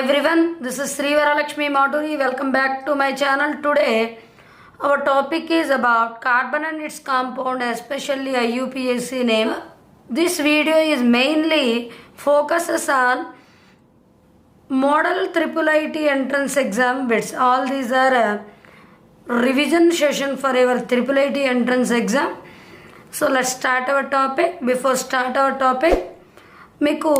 everyone, this is Sri Varalakshmi Madhuri. Welcome back to my channel. Today, our topic is about carbon and its compound, especially IUPAC name. This video is mainly focuses on Model IIIT entrance exam bits. All these are a revision session for our IIIT entrance exam. So let's start our topic. Before start our topic, మీకు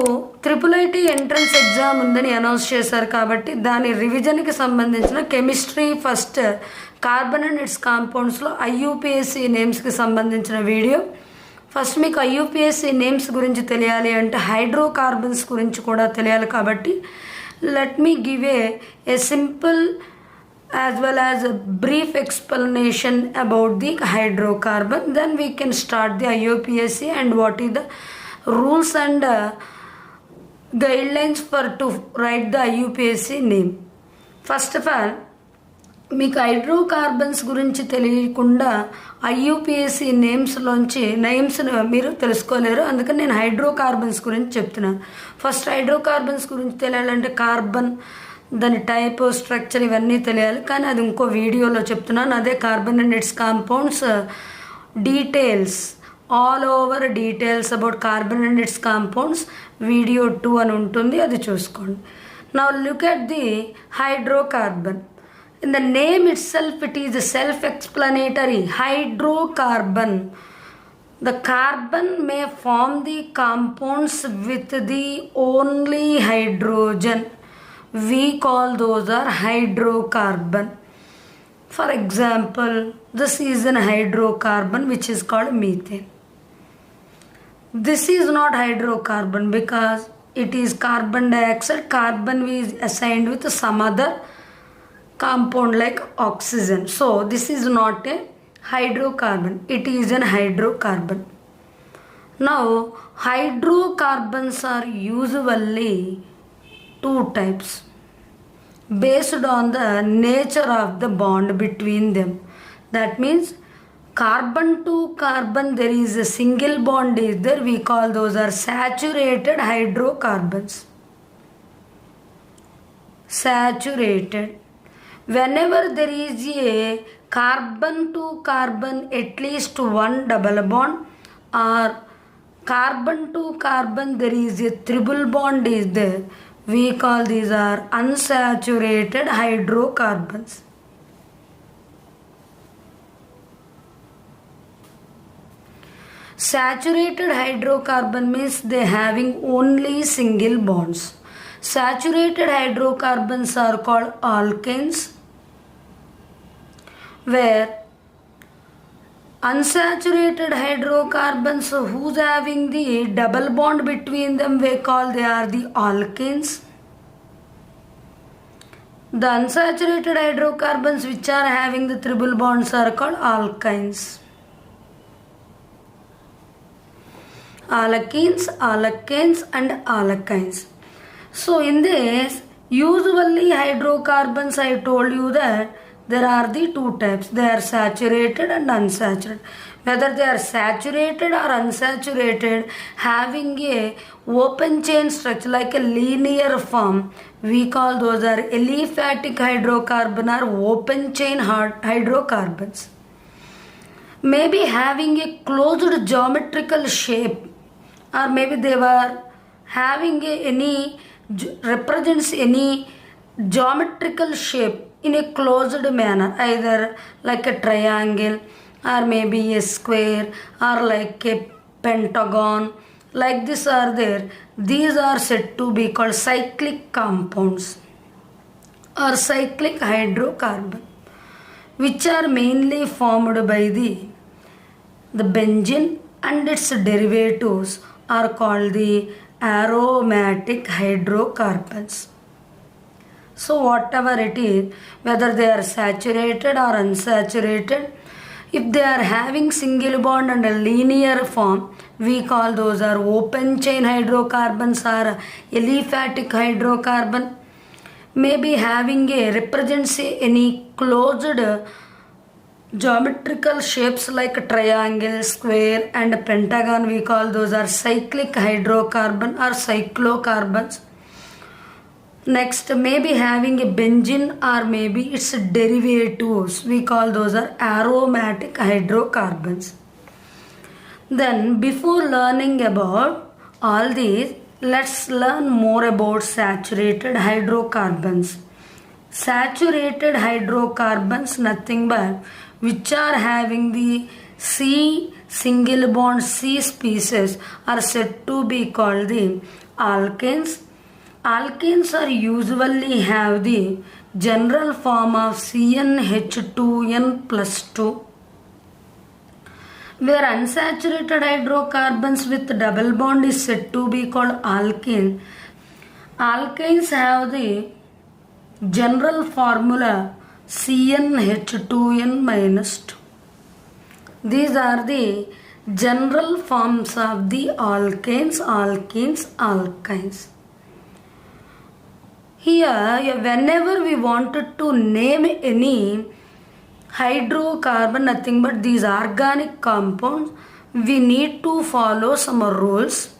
IIIT entrance exam ఉందని announce చేశారు కాబట్టి దాని రివిజన్కి సంబంధించిన chemistry first carbon and its కాంపౌండ్స్లో IUPAC నేమ్స్కి సంబంధించిన వీడియో. ఫస్ట్ మీకు ఐయుపిఎస్సి నేమ్స్ గురించి తెలియాలి అంటే హైడ్రోకార్బన్స్ గురించి కూడా తెలియాలి కాబట్టి let me give a simple as well as a brief explanation about the hydrocarbon. Then we can start the IUPAC and what is the rules and guidelines for to write the IUPAC name. First of all, మీకు hydrocarbons గురించి తెలియకుండా ఐయుపిఎస్సి నేమ్స్లోంచి మీరు తెలుసుకోలేరు. అందుకని నేను hydrocarbons గురించి చెప్తున్నాను. First hydrocarbons గురించి తెలియాలంటే కార్బన్, దాని టైప్, స్ట్రక్చర్ ఇవన్నీ తెలియాలి. కానీ అది ఇంకో వీడియోలో చెప్తున్నాను. అదే carbon and it's compounds details, all over details about carbon and it's compounds video 2 అని ఉంటుంది, అది చూసుకోండి. Now look at the hydrocarbon. In the name it self it is self-explanatory. Hydrocarbon. The carbon may form the compounds with the only hydrogen. We call those are hydrocarbon. For example, this is an hydrocarbon which is called methane. This is not hydrocarbon because it is carbon dioxide. Carbon is assigned with some other compound like oxygen. So this is not a hydrocarbon. It is an hydrocarbon. Now hydrocarbons are usually two types based on the nature of the bond between them. That means carbon to carbon there is a single bond is there, we call those are saturated hydrocarbons. Saturated. Whenever there is a carbon to carbon at least one double bond or carbon to carbon there is a triple bond is there, we call these are unsaturated hydrocarbons. Saturated hydrocarbon means they having only single bonds. Saturated hydrocarbons are called alkanes, where unsaturated hydrocarbons who's having the double bond between them we call they are the alkanes. The unsaturated hydrocarbons which are having the triple bonds are called alkynes. Alkenes, alkanes and alkynes. So in this usually hydrocarbons I told you that there are the two types. They are saturated and unsaturated. Whether they are saturated or unsaturated, having a open chain structure like a linear form, we call those are aliphatic hydrocarbon or open chain hydrocarbons. Maybe having a closed geometrical shape, or maybe they were having any represents any geometrical shape in a closed manner, either like a triangle or maybe a square or like a pentagon, like this are there. These are said to be called cyclic compounds or cyclic hydrocarbon, which are mainly formed by the benzene and its derivatives are called the aromatic hydrocarbons. So whatever it is, whether they are saturated or unsaturated, if they are having single bond and a linear form, we call those are open chain hydrocarbons or aliphatic hydrocarbon. Maybe having a represents any closed geometrical shapes like triangle, square and pentagon, we call those are cyclic hydrocarbon or cyclocarbons. Next, maybe having a benzene or maybe its derivatives. We call those are aromatic hydrocarbons. Then before learning about all these, let's learn more about saturated hydrocarbons. Saturated hydrocarbons nothing but which are having the C single bond C species are said to be called the alkanes. Alkanes are usually have the general form of CnH2n plus 2, where unsaturated hydrocarbons with double bond is said to be called alkane. Alkanes have the general formula CnH2n minus 2. These are the general forms of the alkanes, alkenes, alkynes. Here, whenever we wanted to name any hydrocarbon, nothing but these organic compounds, we need to follow some rules.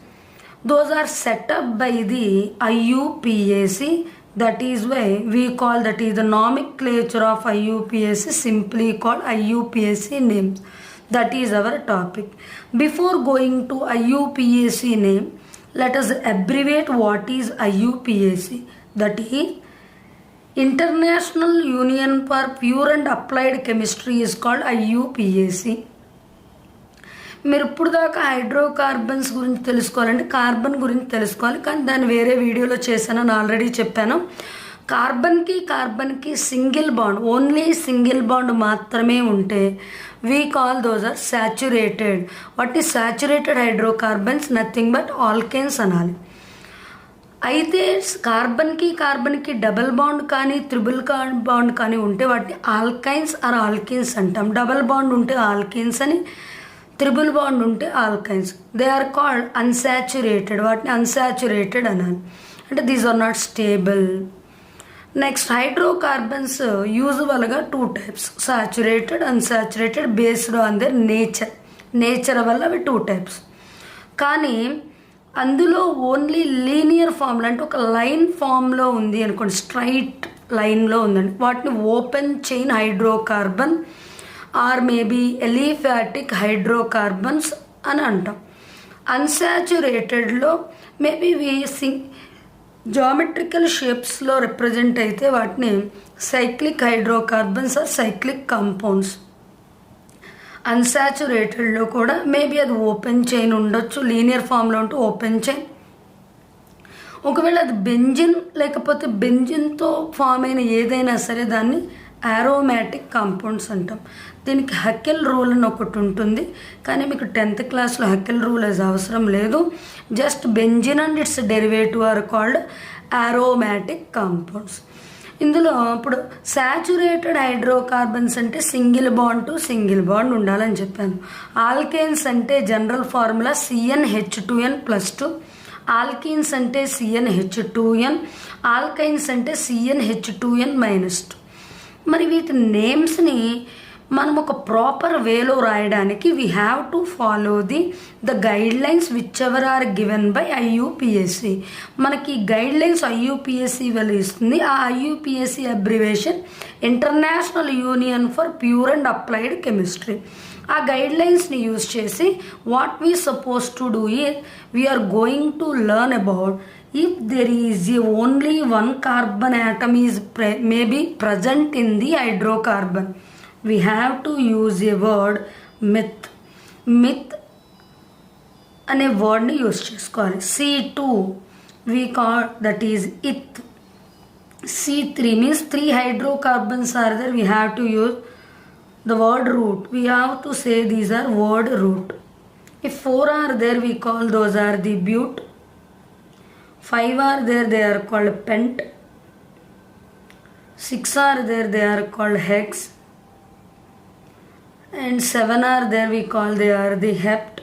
Those are set up by the IUPAC. That is why we call, that is the nomenclature of IUPAC, simply called IUPAC names. That is our topic. Before going to IUPAC name, let us abbreviate what is IUPAC. That is International Union for Pure and Applied Chemistry is called IUPAC. మీరు ఇప్పుడు దాకా hydrocarbons గురించి తెలుసుకోవాలంటే carbon గురించి తెలుసుకోవాలి, కానీ దాన్ని వేరే వీడియోలో చేశానని ఆల్రెడీ చెప్పాను. కార్బన్కి single bond, only single bond మాత్రమే ఉంటే we call those or saturated. What is saturated hydrocarbons? Nothing but alkanes అనాలి. అయితే కార్బన్కి డబల్ బాండ్ కానీ త్రిబుల్ బాండ్ కానీ ఉంటే వాటిని ఆల్కైన్స్ ఆర్ ఆల్కిన్స్ అంటాం. డబల్ బాండ్ ఉంటే ఆల్కిన్స్ అని, త్రిబుల్ బాండ్ ఉంటే alkynes. They are called unsaturated. వాటిని అన్సాచురేటెడ్ అనాలి. అంటే these are not stable. Next, hydrocarbons యూజువల్గా 2 types, saturated, unsaturated, based on there nature వల్ల అవి 2 types. కానీ అందులో ఓన్లీ లీనియర్ ఫామ్లో, అంటే ఒక లైన్ ఫామ్లో ఉంది అనుకోండి, స్ట్రైట్ లైన్లో ఉందండి, వాటిని open chain hydrocarbon or maybe aliphatic hydrocarbons అని అంటాం. అన్సాచురేటెడ్లో మేబీ జామెట్రికల్ షేప్స్లో రిప్రజెంట్ అయితే వాటిని cyclic hydrocarbons or cyclic compounds. అన్సాచురేటెడ్లో కూడా మేబీ అది ఓపెన్ చైన్ ఉండొచ్చు, లీనియర్ ఫామ్లో ఉంటే ఓపెన్ చైన్. ఒకవేళ అది బెంజిన్ లేకపోతే బెంజిన్తో ఫామ్ అయిన ఏదైనా సరే దాన్ని ఆరోమాటిక్ కాంపౌండ్స్ అంటాం. దీనికి హెకెల్ రూల్ అని ఒకటి ఉంటుంది, కానీ మీకు 10th క్లాస్లో హెకెల్ రూల్ అది అవసరం లేదు. Just benzene and its derivative are called aromatic compounds. ఇందులో ఇప్పుడు సాచురేటెడ్ హైడ్రోకార్బన్స్ అంటే single bond to single bond ఉండాలని చెప్పాను. ఆల్కేన్స్ అంటే general formula CnH2n plus 2. Alkenes అంటే CnH2n. ఆల్కైన్స్ అంటే CnH2n minus 2. మరి వీటి నేమ్స్ని మనం ఒక ప్రాపర్ వేలో రాయడానికి we have to follow the guide lines which ever are given by IUPAC. మనకి గైడ్ లైన్స్ IUPAC వాళ్ళు ఇస్తుంది. ఆ IUPAC abbreviation international union for pure and applied chemistry. ఆ గైడ్ లైన్స్ని యూజ్ చేసి what we suppose to do is we are going to learn about if there is only one carbon atom is maybe present in the hydrocarbon, we have to use a word myth అనే వర్డ్ని use చేసుకోవాలి. C2 we call that is ith. C3 means 3 hydrocarbons are there, we have to use the word root. We have to say these are word root. If 4 are there, we call those are the but. 5 are there, they are called pent. 6 are there, they are called hex. And 7 are there, we call they are the hept.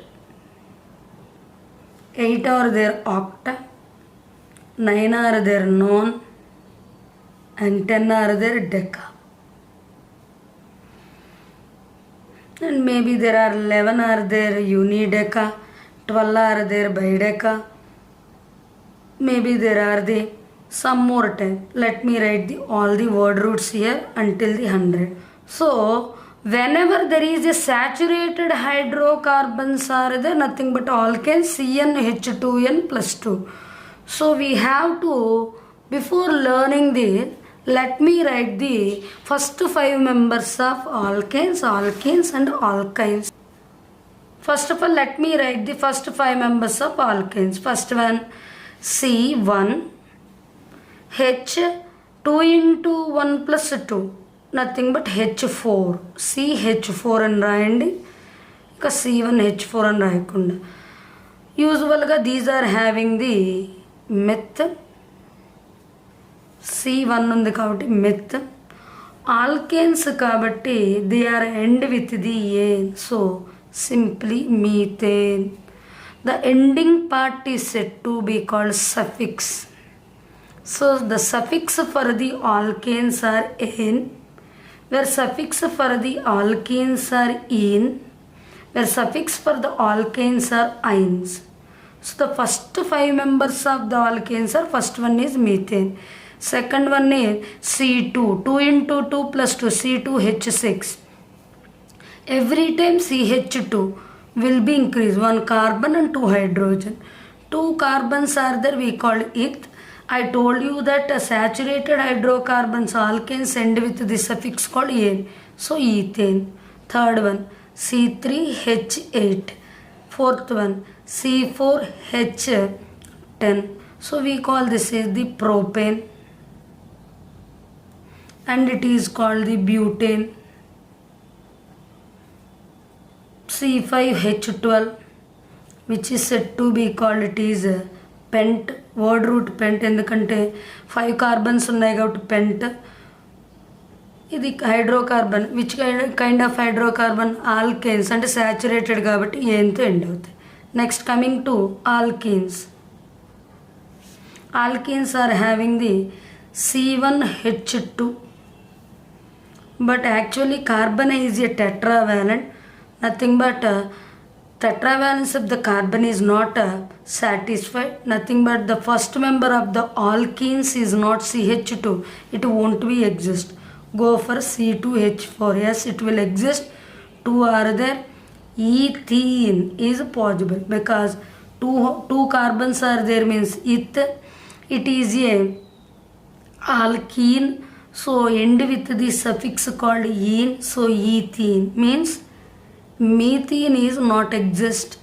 8 are there, octa. 9 are there, non. And 10 are there, deca. And maybe there are 11 are there, unideca. 12 are there, bideca. Maybe there are the some more time. Let me write all the word roots here until the 100. So whenever there is a saturated hydrocarbons are there, nothing but alkanes, CnH2n plus 2. So we have to, before learning this, let me write the first 5 members of alkanes, alkenes and alkynes. First of all, let me write the first 5 members of alkanes. First one, C1, H 2 into 1 plus 2, nothing but H4, CH4 అని రాయండి, ఇంకా C1 H4 అని రాయకుండా. యూజువల్గా these are having the meth, C1 ఉంది కాబట్టి meth. Alkanes కాబట్టి they are end with the ane, so simply methane. The ending part is said to be called suffix. So the suffix for the alkanes are "-en", where suffix for the alkenes are "-en", where suffix for the alkanes are "-ines". So the first 5 members of the alkanes are, first one is methane, second one is C2, 2 into 2 plus 2, C2H6. Every time CH2 will be increased, 1 carbon and 2 hydrogen. 2 carbons are there, we call it. I told you that saturated hydrocarbons, alkanes end with the suffix called "-en", so ethane. Third one, C3H8. Fourth one, C4H10. So we call this is the propane, and it is called the butane. C5H12, which is said to be called, it is pent, word root pent, ఎందుకంటే 5 carbons ఉన్నాయి కాబట్టి pent. ఇది hydrocarbon, which kind of hydrocarbon? Alkanes, అంటే saturated కాబట్టి ఏంతో end అవుతాయి. Next coming to alkenes. Alkenes are having the C1H2, but actually carbon is a tetravalent, nothing but tetravalence of the carbon is not satisfied, nothing but the first member of the alkenes is not CH2, it won't be exist. Go for C2H4, yes it will exist. 2 are there. Ethene is possible because two carbons are there, means it is a alkene, so end with the suffix called "-en", so ethene means methene is not exist.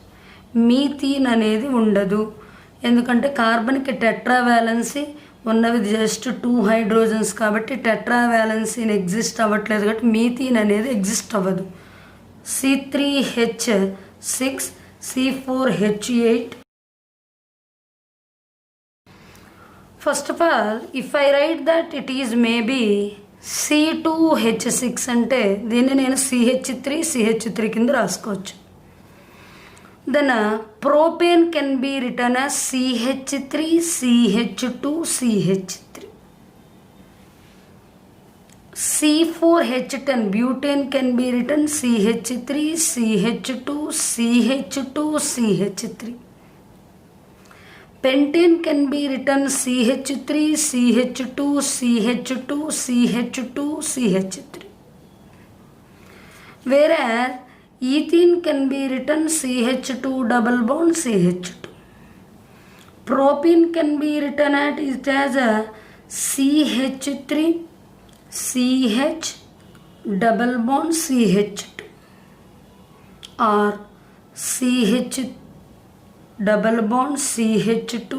Methene అనేది ఉండదు, ఎందుకంటే కార్బన్కి టెట్రావాలెన్సీ ఉన్నవి just 2 hydrogens కాబట్టి టెట్రావాలెన్సీని exist అవ్వట్లేదు కాబట్టి మీథీన్ అనేది exist అవ్వదు. C3H6, C4H8. First of all, if I write that it is maybe C2H6 అంటే దీన్ని నేను CH3 కింద రాసుకోవచ్చు. Then propane can be written as CH3, CH2, CH3. C4H10 butane can be written CH3, CH2, CH2, CH3. Pentane can be written CH3, CH2, CH2, CH2, CH3. Whereas ethene can be written CH2 double bond CH2. Propene can be written as a CH3, CH double bond CH2, or CH double bond CH2,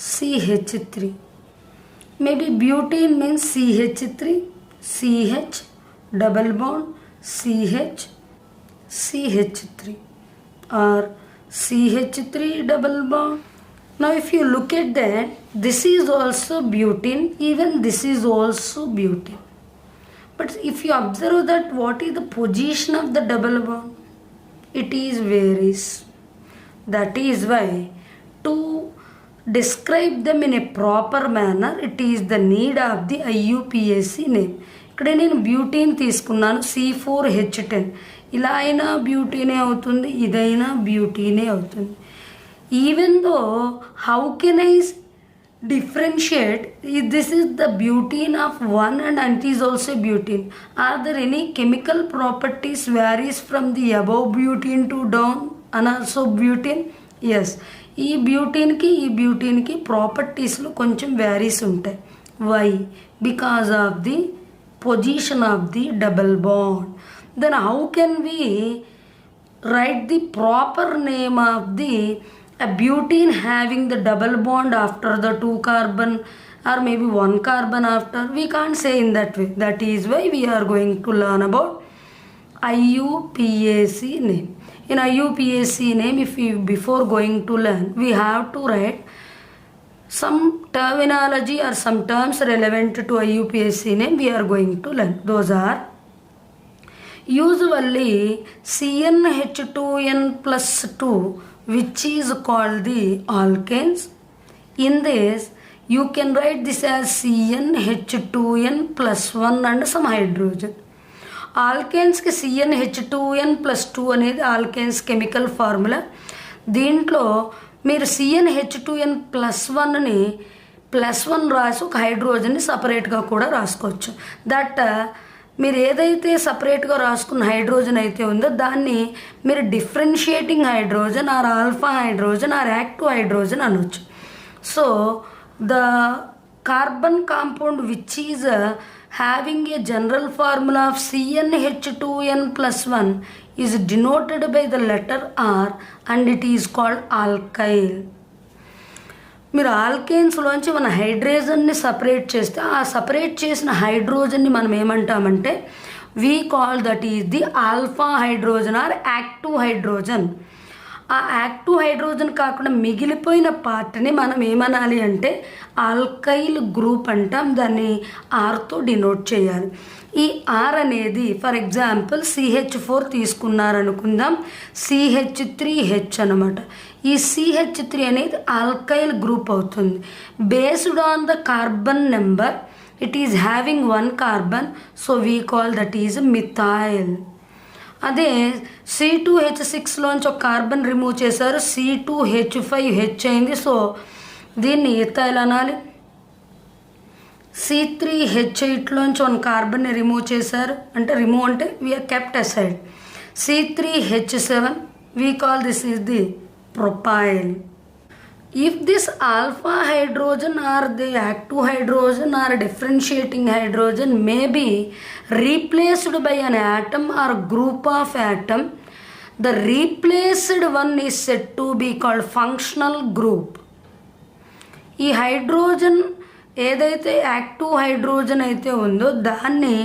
CH3. Maybe butane means CH3, CH double bond CH, CH3, or CH3 double bond. Now if you look at that, this is also butane, even this is also butane. But if you observe that what is the position of the double bond, it is varies. That is why to describe them in a proper manner, it is the need of the IUPAC name. ఇక్కడ నేను butene తీసుకున్నాను C4H10, ఇలా అయినా బ్యూటీనే అవుతుంది, ఇదైనా బ్యూటీనే అవుతుంది. Even though how can I differentiate. This is the butene of one and it is also butene. Are there any chemical properties varies from the above butene to down and also butene? Yes, ఈ బ్యూటీన్కి ప్రాపర్టీస్లో కొంచెం varies ఉంటాయి. Why? Because of the position of the double bond. Then how can we write the proper name of the a butene having the double bond after the 2 carbon or maybe 1 carbon after? We can't say in that way. That is why we are going to learn about IUPAC name. In IUPAC name, if we before going to learn, we have to write some terminology or some terms relevant to IUPAC name we are going to learn. Those are usually CnH2n plus 2, which is called the alkanes. In this, you can write this as CnH2n plus 1 and some hydrogen. Alkanes ki CnH2n plus 2 అనేది alkanes chemical formula. దీంట్లో మీరు CnH2n plus 1ని plus 1 రాసి ఒక హైడ్రోజన్ని సపరేట్గా కూడా రాసుకోవచ్చు. That మీరు ఏదైతే సపరేట్గా రాసుకున్న హైడ్రోజన్ అయితే ఉందో దాన్ని మీరు differentiating hydrogen or alpha hydrogen or active hydrogen అనొచ్చు. So the carbon compound which is having a general formula of CnH2n plus 1 is denoted by the letter R and it is called alkyl. మీరు ఆల్కేన్స్లోంచి మన హైడ్రోజన్ని separate చేస్తే ఆ separate చేసిన హైడ్రోజన్ని మనం ఏమంటామంటే we call that is the alpha hydrogen or active hydrogen. ఆ active hydrogen కాకుండా మిగిలిపోయిన పార్ట్ని మనం ఏమనాలి అంటే ఆల్కైల్ గ్రూప్ అంటాం. దాన్ని ఆర్తో డినోట్ చేయాలి. ఈ ఆర్ అనేది ఫర్ ఎగ్జాంపుల్ CH4 తీసుకున్నారనుకుందాం, CH3H అనమాట. ఈ CH3 అనేది ఆల్కైల్ గ్రూప్ అవుతుంది. Based on the carbon number it is having 1 carbon, so we call that is methyl. అదే C2H6లోంచి ఒక కార్బన్ రిమూవ్ చేశారు, C2H5H అయింది, సో దీన్ని ఎథైల్ అనాలి. C3H8లోంచి 1 కార్బన్ని రిమూవ్ చేశారు, అంటే రిమూవ్ అంటే we are kept aside. C3H7 we call this is the propyl. If this alpha hydrogen or the active hydrogen or differentiating hydrogen may be replaced by an atom or group of atom, the replaced one is said to be called functional group. ఈ hydrogen ఏదైతే active hydrogen అయితే ఉందో దాన్ని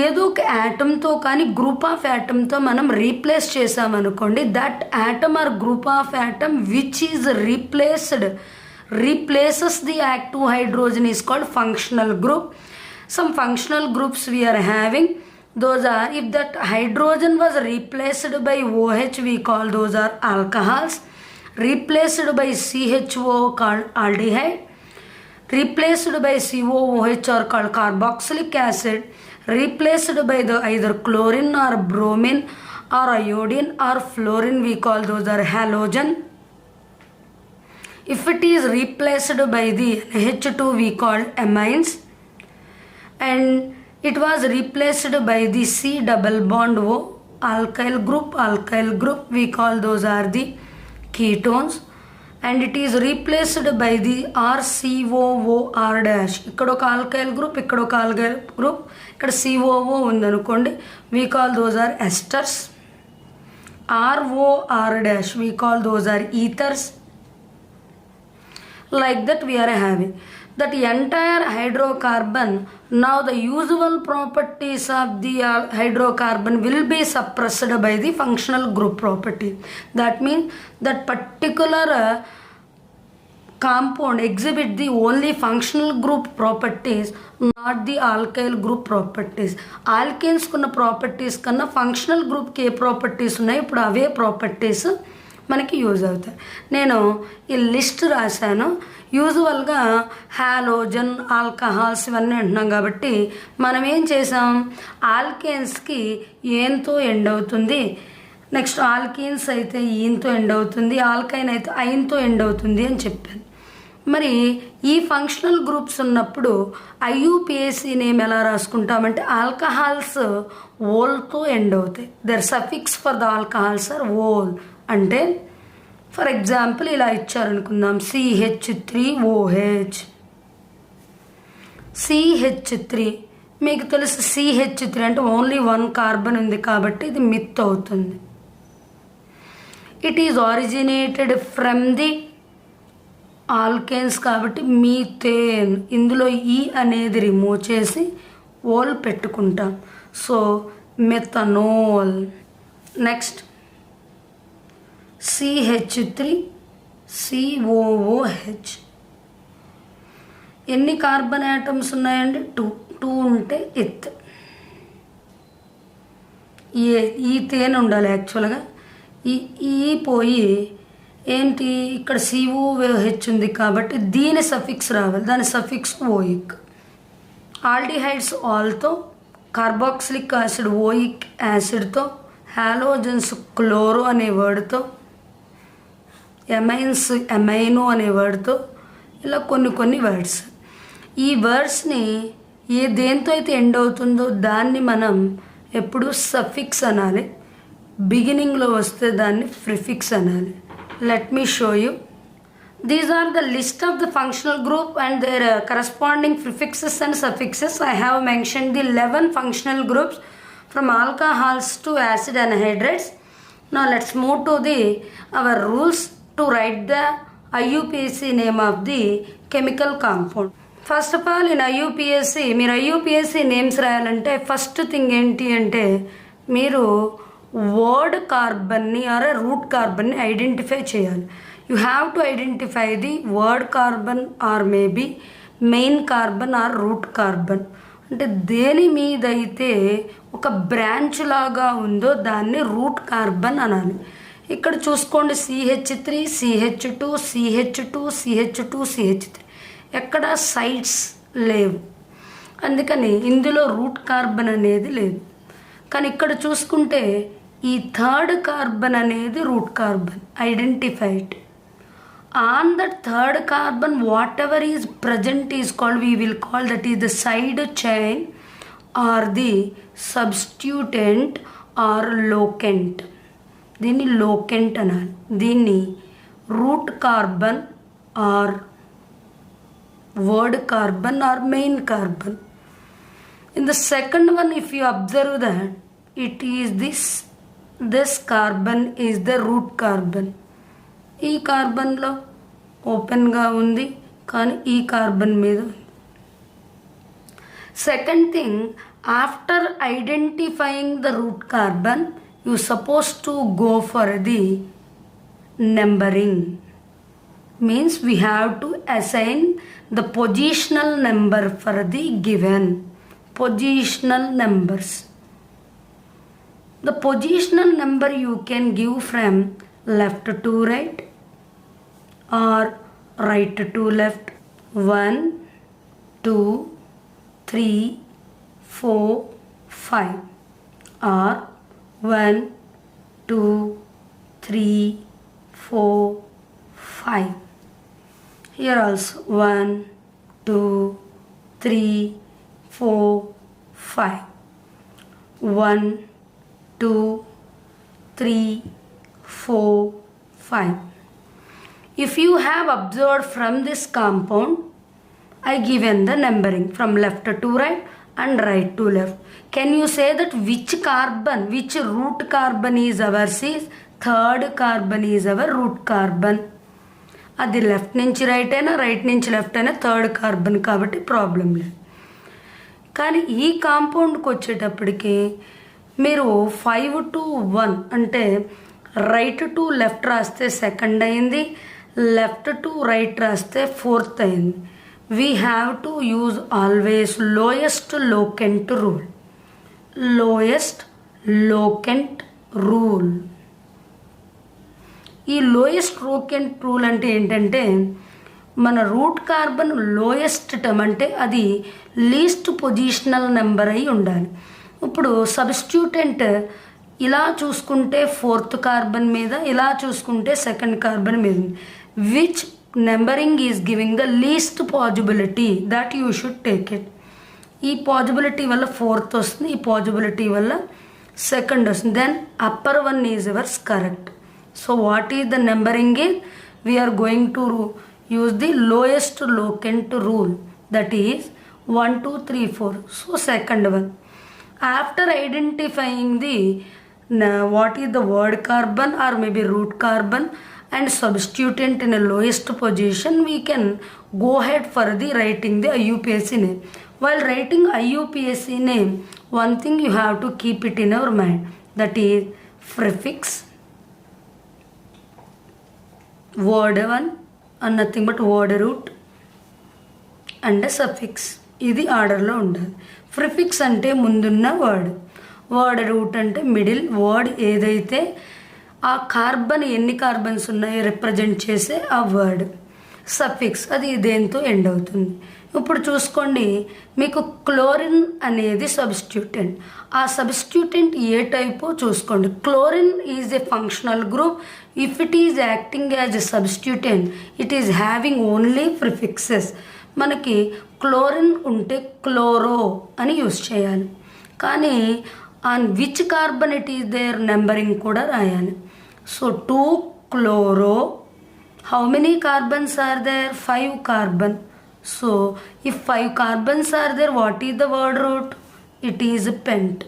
ఏదో ఒక యాటమ్తో కానీ group of యాటమ్తో మనం replace చేసామనుకోండి, that atom are group of atom which is replaces the active hydrogen is called functional group. Some functional groups we are having, those are, if that hydrogen was replaced by OH, we call those are alcohols. Replaced by CHO called aldehyde. Replaced by COOH are called carboxylic acid. Replaced by the either chlorine or bromine or iodine or fluorine, we call those are halogen. If it is replaced by the H2, we call amines. And it was replaced by the C double bond O alkyl group, we call those are the ketones. And it is replaced by the RCOOR dash. ఇక్కడ ఒక alkyl group, ఇక్కడ ఒక alkyl group, ఇక్కడ COO ఉందనుకోండి, we call those are esters. ROR dash, we call those are ethers. Like that we are having that entire hydrocarbon. Now the usual properties of the hydrocarbon will be suppressed by the functional group property. That means that particular compound exhibit the only functional group properties, not the alkyl group properties. Alkanes కున్న properties కన్నా functional గ్రూప్కి ఏ properties ఉన్నాయి ఇప్పుడు అవే properties మనకి use అవుతాయి. నేను ఈ list రాశాను. యూజువల్గా హాలోజన్, ఆల్కహాల్స్ ఇవన్నీ అంటున్నాం కాబట్టి మనం ఏం చేసాం, ఆల్కేన్స్కి ఏంతో ఎండ్ అవుతుంది, నెక్స్ట్ ఆల్కీన్స్ అయితే ఈన్తో ఎండ్ అవుతుంది, ఆల్కైన్ అయితే ఐన్తో ఎండ్ అవుతుంది అని చెప్పాను. మరి ఈ ఫంక్షనల్ గ్రూప్స్ ఉన్నప్పుడు ఐయుపిఏసి నేమ్ ఎలా రాసుకుంటామంటే ఆల్కహాల్స్ ఓల్తో ఎండ్ అవుతాయి. Their suffix for the alcohols are ol. అంటే ఫర్ ఎగ్జాంపుల్ ఇలా ఇచ్చారనుకుందాం, CH3OH. CH3 మీకు తెలుసు, CH3 అంటే ఓన్లీ 1 కార్బన్ ఉంది కాబట్టి ఇది మిత్ అవుతుంది. It is originated from the alkanes కాబట్టి మీథేన్. ఇందులో ఈ అనేది రిమూవ్ చేసి ఓల్ పెట్టుకుంటాం. So methanol. Next CH3COOH. ఎన్ని కార్బన్ యాటమ్స్ ఉన్నాయండి? 2 ఉంటే ఎత్. ఈథేన్ ఉండాలి యాక్చువల్గా. ఈ పోయి ఏంటి ఇక్కడ COOH ఉంది కాబట్టి దీని సఫిక్స్ రావాలి, దాని సఫిక్స్ ఓయిక్. ఆల్డిహైడ్స్ ఆల్తో, కార్బాక్సిలిక్ యాసిడ్ ఓయిక్ యాసిడ్తో, హాలోజన్స్ క్లోరో అనే వర్డ్తో, ఎమైన్స్ ఎమైనో అనే వర్డ్తో, ఇలా కొన్ని వర్డ్స్. ఈ వర్డ్స్ని దేంతో అయితే ఎండ్ అవుతుందో దాన్ని మనం ఎప్పుడు సఫిక్స్ అనాలి, బిగినింగ్లో వస్తే దాన్ని ప్రిఫిక్స్ అనాలి. Let me show you. These are the list of the functional group and their corresponding prefixes and suffixes. I have mention the 11 functional groups from alcohols to acid anhydrides. Now let's move to our rules to write the IUPAC name of the chemical compound. First of all in IUPAC మీరు IUPAC names రాయాలంటే first thing ఏంటి అంటే మీరు word కార్బన్ని or root కార్బన్ని identify చేయాలి. You have to identify the word carbon or maybe main carbon or root carbon. అంటే దేని మీద అయితే ఒక బ్రాంచ్ లాగా ఉందో దాన్ని రూట్ కార్బన్ అనాలి. ఇక్కడ చూసుకోండి, CH3 CH2 CH2 CH2 CH3 ఎక్కడ సైడ్స్ లేవు, అందుకని ఇందులో రూట్ కార్బన్ అనేది లేదు. కానీ ఇక్కడ చూసుకుంటే ఈ థర్డ్ కార్బన్ అనేది root carbon identified. On that third carbon whatever is present is called, we will call that is the side chain or the substituent or locant. దీన్ని లోకెంట్ అనాలి. దీన్ని root carbon or word carbon or main carbon. In the second one, if you observe that it is this carbon is the root carbon. ఈ కార్బన్లో ఓపెన్గా ఉంది కానీ ఈ carbon మీద. Second thing, after identifying the route carbon you suppose to go for the numbering. Means we have to assign the positional number for the given positional numbers. The positional number you can give from left to right or right to left. 1 2 3 4 5 or 1 2 3 4 5. Here also 1 2 3 4 5. 1 2 3 4 5. If you have observed from this compound, I given the numbering from left to right and right to left. Can you say that which carbon, which root carbon is ours? Is third carbon is our root carbon. అది left నుంచి right అయినా right నుంచి left అయినా third carbon కాబట్టి problem లేదు. కానీ ఈ కాంపౌండ్కి వచ్చేటప్పటికి మీరు 5 to 1 అంటే రైట్ టు లెఫ్ట్ రాస్తే సెకండ్ అయింది, లెఫ్ట్ టు రైట్ రాస్తే ఫోర్త్ అయింది. We have to use always lowest locant rule. Lowest locant rule. ఈ లోయెస్ట్ లోకెంట్ రూల్ అంటే ఏంటంటే మన రూట్ కార్బన్ లోయెస్ట్ టర్మ్ అంటే అది లీస్ట్ పొజిషనల్ నెంబర్ అయి ఉండాలి. ఇప్పుడు సబ్స్టిట్యూటెంట్ ఇలా చూసుకుంటే ఫోర్త్ కార్బన్ మీద, ఇలా చూసుకుంటే సెకండ్ కార్బన్ మీద. Which numbering is giving the least possibility that you should take it. ఈ పాజిబిలిటీ వల్ల ఫోర్త్ వస్తుంది, ఈ పాజిబిలిటీ వల్ల సెకండ్ వస్తుంది. Then upper one is yours correct. So what is the numbering is we are going to use the lowest locant rule, that is 1 2 3 4. So second one. After identifying the what is the word carbon or maybe root carbon and substituent in a lowest position, we can go ahead for the writing the IUPAC name. While writing IUPAC name, one thing you have to keep it in our mind, that is prefix, word one and nothing but word root and a suffix. ఇది ఆర్డర్లో ఉండాలి. Prefix అంటే ముందున్న word, word route అంటే middle word, ఏదైతే ఆ carbon ఎన్ని carbons ఉన్నాయో రిప్రజెంట్ చేసే ఆ వర్డ్. సఫిక్స్ అది దేంతో ఎండ్ అవుతుంది. ఇప్పుడు చూసుకోండి, మీకు క్లోరిన్ అనేది సబ్స్టిట్యూటెంట్. ఆ సబ్స్టిట్యూటెంట్ ఏ టైపో చూసుకోండి. Chlorine is a functional group. If it is acting as a substituent, it is having only prefixes. మనకి క్లోరిన్ ఉంటే క్లోరో అని యూజ్ చేయాలి, కానీ on which carbon it is there numbering కూడా రాయాలి. So 2 chloro, how many carbons are there? 5 carbon. So if 5 carbons are there, what is the word root? It is pent.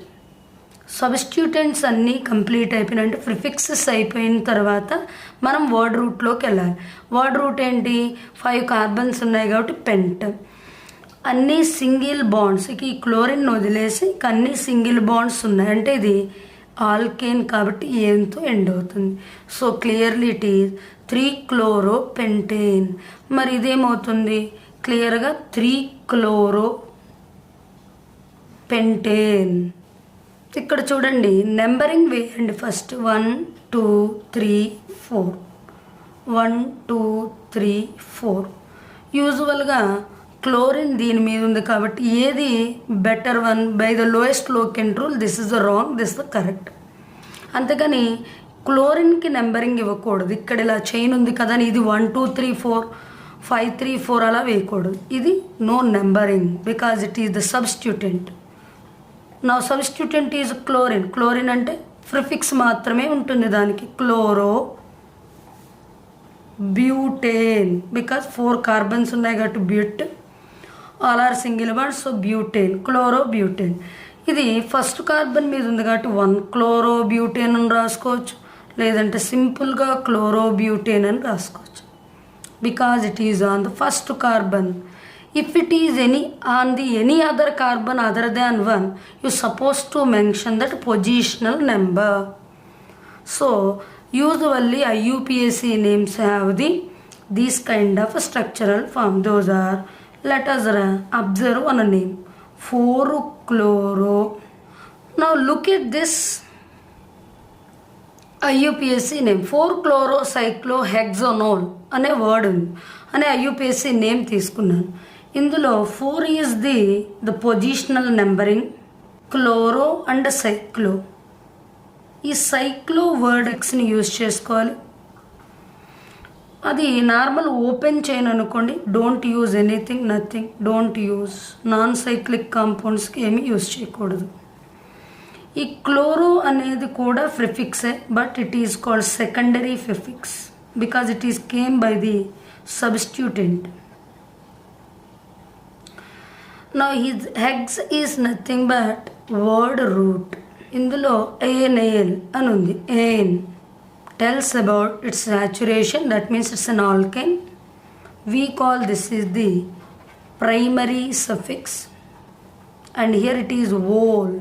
సబ్స్టిట్యూటెంట్స్ అన్నీ complete అయిపోయినంటే prefixes అయిపోయిన తర్వాత మనం word రూట్లోకి వెళ్ళాలి. Word route ఏంటి? 5 carbons ఉన్నాయి కాబట్టి పెంట్. అన్నీ సింగిల్ బాండ్స్, ఈ క్లోరిన్ వదిలేసి అన్ని సింగిల్ బాండ్స్ ఉన్నాయి అంటే ఇది ఆల్కేన్ కాబట్టి ఏంతో ఎండ్ అవుతుంది. So clearly it is 3 chloropentane. మరి ఇదేమవుతుంది? క్లియర్గా 3 chloropentane. ఇక్కడ చూడండి, నెంబరింగ్ వేయండి. ఫస్ట్ 1 2 3 4, 1 2 3 4. యూజువల్గా క్లోరిన్ దీని మీద ఉంది కాబట్టి ఏది better one by the lowest locant rule, this is the wrong, this the correct. అంతేగాని క్లోరిన్కి నెంబరింగ్ ఇవ్వకూడదు. ఇక్కడ ఇలా చైన్ ఉంది కదా అని ఇది 1 2 3 4 5 3 4 అలా వేయకూడదు. ఇది no numbering because it is the substituent. నా సబ్స్టిట్యూటెంట్ ఈజ్ క్లోరిన్. క్లోరిన్ అంటే ప్రిఫిక్స్ మాత్రమే ఉంటుంది దానికి, క్లోరో బ్యూటేన్. బికాజ్ 4 కార్బన్స్ ఉన్నాయి కాబట్టి but, all are single bond, so butane, chloro butane. ఇది ఫస్ట్ కార్బన్ మీద ఉంది కాబట్టి 1 క్లోరో బ్యూటేన్ అని రాసుకోవచ్చు, లేదంటే సింపుల్గా క్లోరో బ్యూటేన్ అని రాసుకోవచ్చు. Because it is on the first carbon. If it is on the any other carbon other than 1, you're supposed to mention that positional number. So usually IUPAC names have these kind of structural form. Those are, let us observe one name, 4 chloro. Now look at this IUPAC name, 4 chlorocyclohexanol అనే word ఉంది, అనే IUPAC name తీసుకున్నాను. ఇందులో 4 is the positional numbering, chloro and cyclo. ఈ cyclo word ఎక్స్ని use చేసుకోవాలి. అది normal open chain అనుకోండి, don't use anything, nothing, don't use. Non cyclic కాంపౌండ్స్కి ఏమీ యూజ్ చేయకూడదు. ఈ క్లోరో అనేది కూడా ప్రిఫిక్సే, but it is called secondary prefix because it is came by the substituent. Now his hex is nothing but word root. ఇందులో ANAL అని ఉంది. AN tells about its saturation, that means it's an alkane. We call this is the primary suffix, and here it is whole.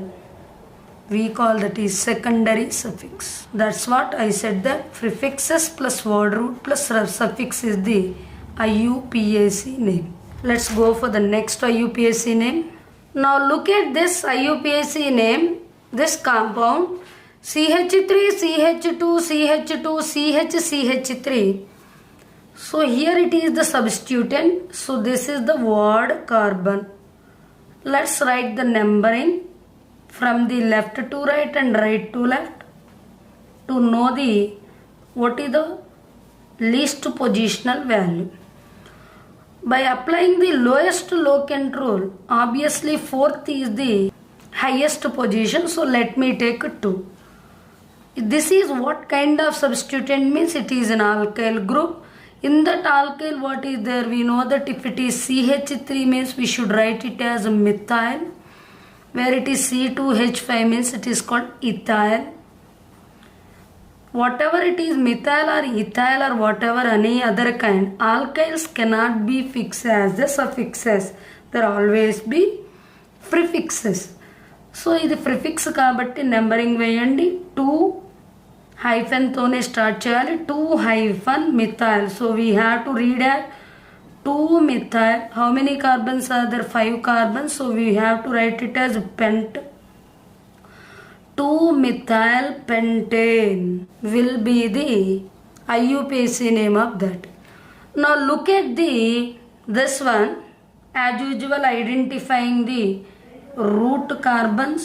We call that is secondary suffix. That's what I said, that prefixes plus word root plus suffix is the IUPAC name. Let's go for the next IUPAC name. Now look at this IUPAC name, this compound CH3, CH2, CH2, CH, CH3. So here it is the substituent. So this is the word carbon. Let's write the numbering from the left to right and right to left to know the what is the least positional value. By applying the lowest locant rule, obviously fourth is the highest position, so let me take 2. This is what kind of substituent means? It is an alkyl group. In that alkyl, what is there? We know that if it is CH3 means we should write it as methyl, where it is C2H5 means it is called ethyl. Whatever it is, methyl or ethyl or whatever any other kind, alkyls cannot be fixed as the suffixes. There always be prefixes. So ఇది prefix కాబట్టి numbering వేయండి. 2 హైఫెన్తోనే start చేయాలి. 2 hyphen methyl. So we have to read at 2 methyl. How many carbons are there? 5 carbons. So we have to write it as pent. 2 methyl pentane will be the IUPAC name of that. Now look at this one. As usual, identifying the root carbons,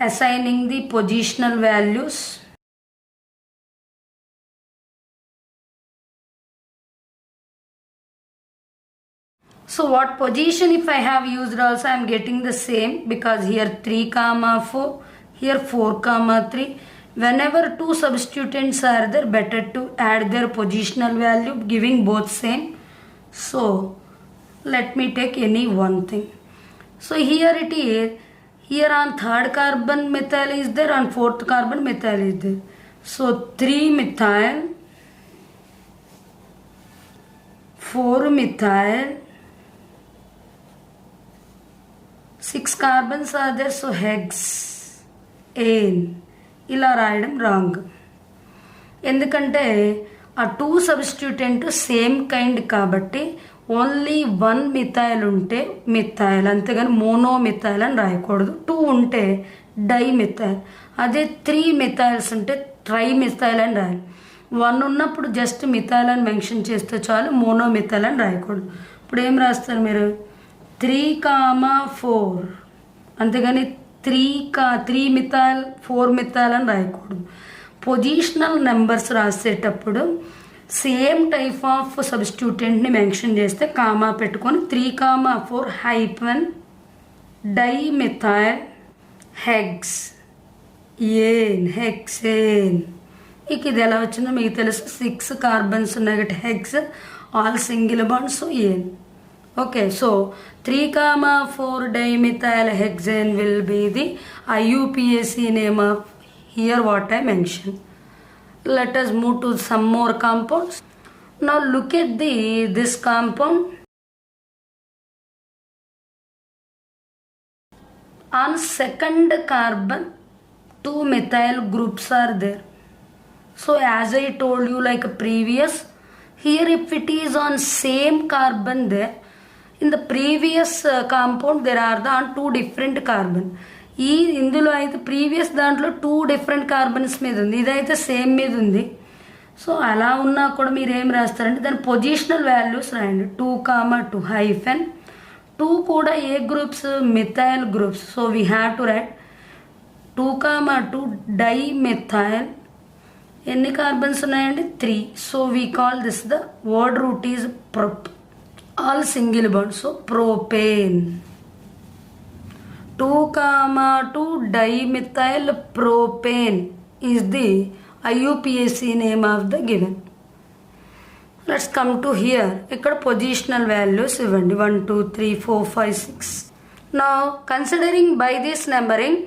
assigning the positional values. So what position if I have used also, I am getting the same, because here 3,4, here 4,3. Whenever two substituents are there, better to add their positional value, giving both same. So let me take any one thing. So here it is, here on third carbon methyl is there, on fourth carbon methyl is there. So 3 methyl, 4 methyl, 6 carbons are there, so hexane. ఇలా రాయడం wrong. ఎందుకంటే ఆ 2 సబ్స్టిట్యూటెంట్ same kind కాబట్టి only 1 methyl ఉంటే methyl, అంతేగాని mono methyl అని రాయకూడదు. 2 ఉంటే డై మిథైల్. అదే 3 మిథైల్స్ ఉంటే ట్రై మిథైల్ అని రాయాలి. 1 ఉన్నప్పుడు జస్ట్ మిథైల్ అని మెన్షన్ చేస్తే చాలు, మోనో మిథైల్ అని రాయకూడదు. ఇప్పుడు ఏం రాస్తారు మీరు? 3,4, అంతేగాని 3 మిథైల్ 4 మిథైల్ అని రాయకూడదు. పొజిషనల్ నెంబర్స్ రాసేటప్పుడు సేమ్ టైప్ ఆఫ్ సబ్స్టిట్యూటెంట్ని మెన్షన్ చేస్తే కామా పెట్టుకొని 3,4 హైఫన్ డైమిథైల్ హెక్సేన్. ఇక ఇది ఎలా వచ్చిందో మీకు తెలుసు. 6 కార్బన్స్ ఉన్నాయి కాబట్టి hex, all single bonds, so ane. Okay, so 3,4 dimethyl hexane will be the IUPAC name of here what I mentioned. Let us move to some more compounds. Now look at this compound. On second carbon 2 methyl groups are there. So as I told you like previous, here if it is on same carbon there, in the previous compound there are the 2 different carbon. ఇందులో అయితే previous దాంట్లో 2 different carbons మీద ఉంది, ఇదైతే same మీద ఉంది. So అలా ఉన్నా కూడా మీరు ఏం రాస్తారంటే దాని పొజిషనల్ వాల్యూస్ రాయండి. 2,2 హైఫెన్ 2 కూడా ఏ groups? Methyl groups. So we have to write 2,2 dimethyl. ఎన్ని కార్బన్స్ ఉన్నాయండి? 3. So we call this the word root is prop, all single bond, so propane. 2,2 dimethyl propane is the IUPAC name of the given. Let's come to here. ఇక్కడ positional values ఇవ్వండి 1 2 3 4 5 6. Now considering by this numbering,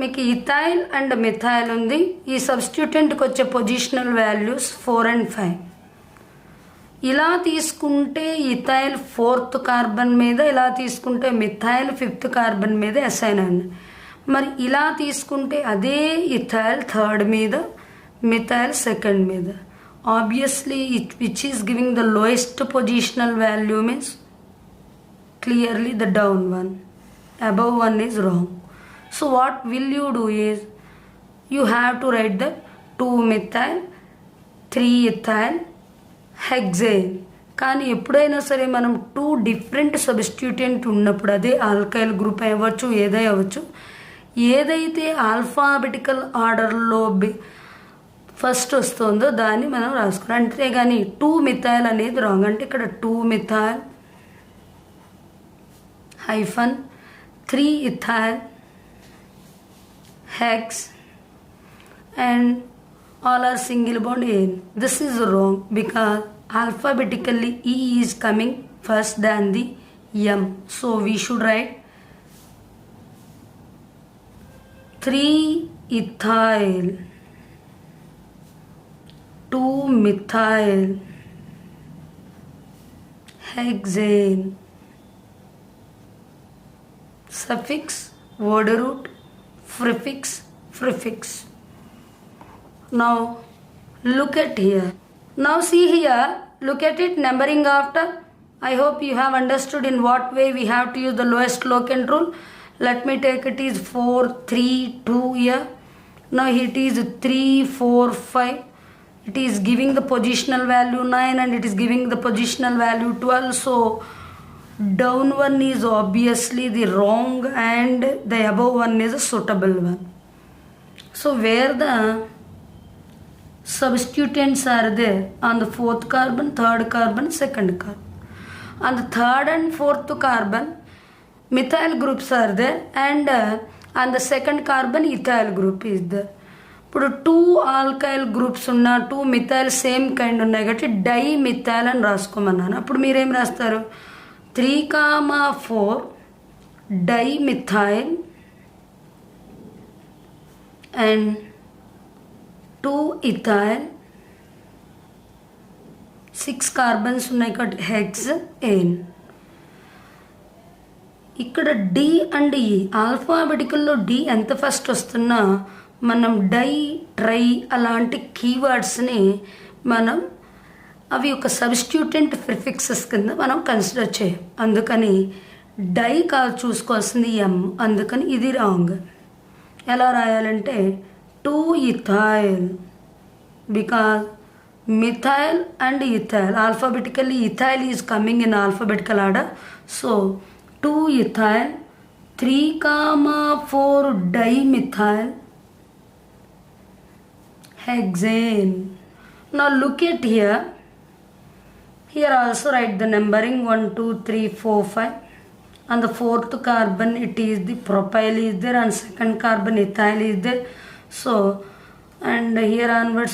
మీకు ethyl and methyl ఉంది. ఈ సబ్స్టిట్యూటెంట్కి వచ్చే positional values 4 and 5. ఇలా తీసుకుంటే ethyl 4th carbon మీద, ఇలా తీసుకుంటే మిథైల్ 5th కార్బన్ మీద అసైన్ అయింది. మరి ఇలా తీసుకుంటే అదే ఇథైల్ 3rd మీద, మిథైల్ 2nd మీద. Obviously which is giving the lowest positional value means clearly the down one. Above one is wrong. So what will you do is you have to right the 2 methyl 3 ethyl hexane. కానీ ఎప్పుడైనా సరే మనం 2 different సబ్స్టిట్యూటెంట్ ఉన్నప్పుడు, అదే alkyl group అవ్వచ్చు, ఏదై అవ్వచ్చు, ఏదైతే ఆల్ఫాబెటికల్ ఆర్డర్లో ఫస్ట్ వస్తుందో దాన్ని మనం రాసుకోవాలి. అంతేగాని 2 మిథైల్ అనేది రాంగ్. అంటే ఇక్కడ 2 methyl hyphen 3 ethyl hex and all are single bond in. This is wrong because alphabetically E is coming first than the M. So we should write 3 ethyl 2 methyl hexane. Suffix, word root, prefix. Now look at here. Now see here, look at it, numbering after. I hope you have understood in what way we have to use the lowest locant rule. Let me take it is 4 3 2 here. Now it is 3 4 5. It is giving the positional value 9 and it is giving the positional value 12. So down one is obviously the wrong and the above one is a suitable one. So where the substituents are there on the 4th carbon, 3rd carbon, 2nd carbon. On the 3rd and 4th carbon, methyl groups are there and on the 2nd carbon, ethyl group is there. ఇప్పుడు 2 alkyl groups ఉన్న 2 methyl same kind ఉన్నాయి కాబట్టి dimethyl అని రాసుకోమన్నాను. అప్పుడు మీరేం రాస్తారు? 3,4 dimethyl and 2 ethyl 6 carbons ఉన్నాయి కాబట్టి హెక్సేన్. ఇక్కడ డి అండ్ ఈ ఆల్ఫాబెటికల్లో డి ఎంత ఫస్ట్ వస్తున్నా మనం డై ట్రై అలాంటి కీవర్డ్స్ని మనం అవి ఒక సబ్స్టిట్యూటెంట్ ప్రిఫిక్సెస్ కింద మనం కన్సిడర్ చేయం. అందుకని డై కాదు చూసుకోవాల్సింది ఎం. అందుకని ఇది రాంగ్. ఎలా రాయాలంటే 2 ethyl because methyl and ethyl alphabetically ethyl is coming in alphabetical order. So 2 ethyl 3,4 dimethyl hexane. Now look at here. Here also write the numbering 1 2 3 4 5. On the 4th carbon it is the propyl is there and 2nd carbon ethyl is there. So and here onwards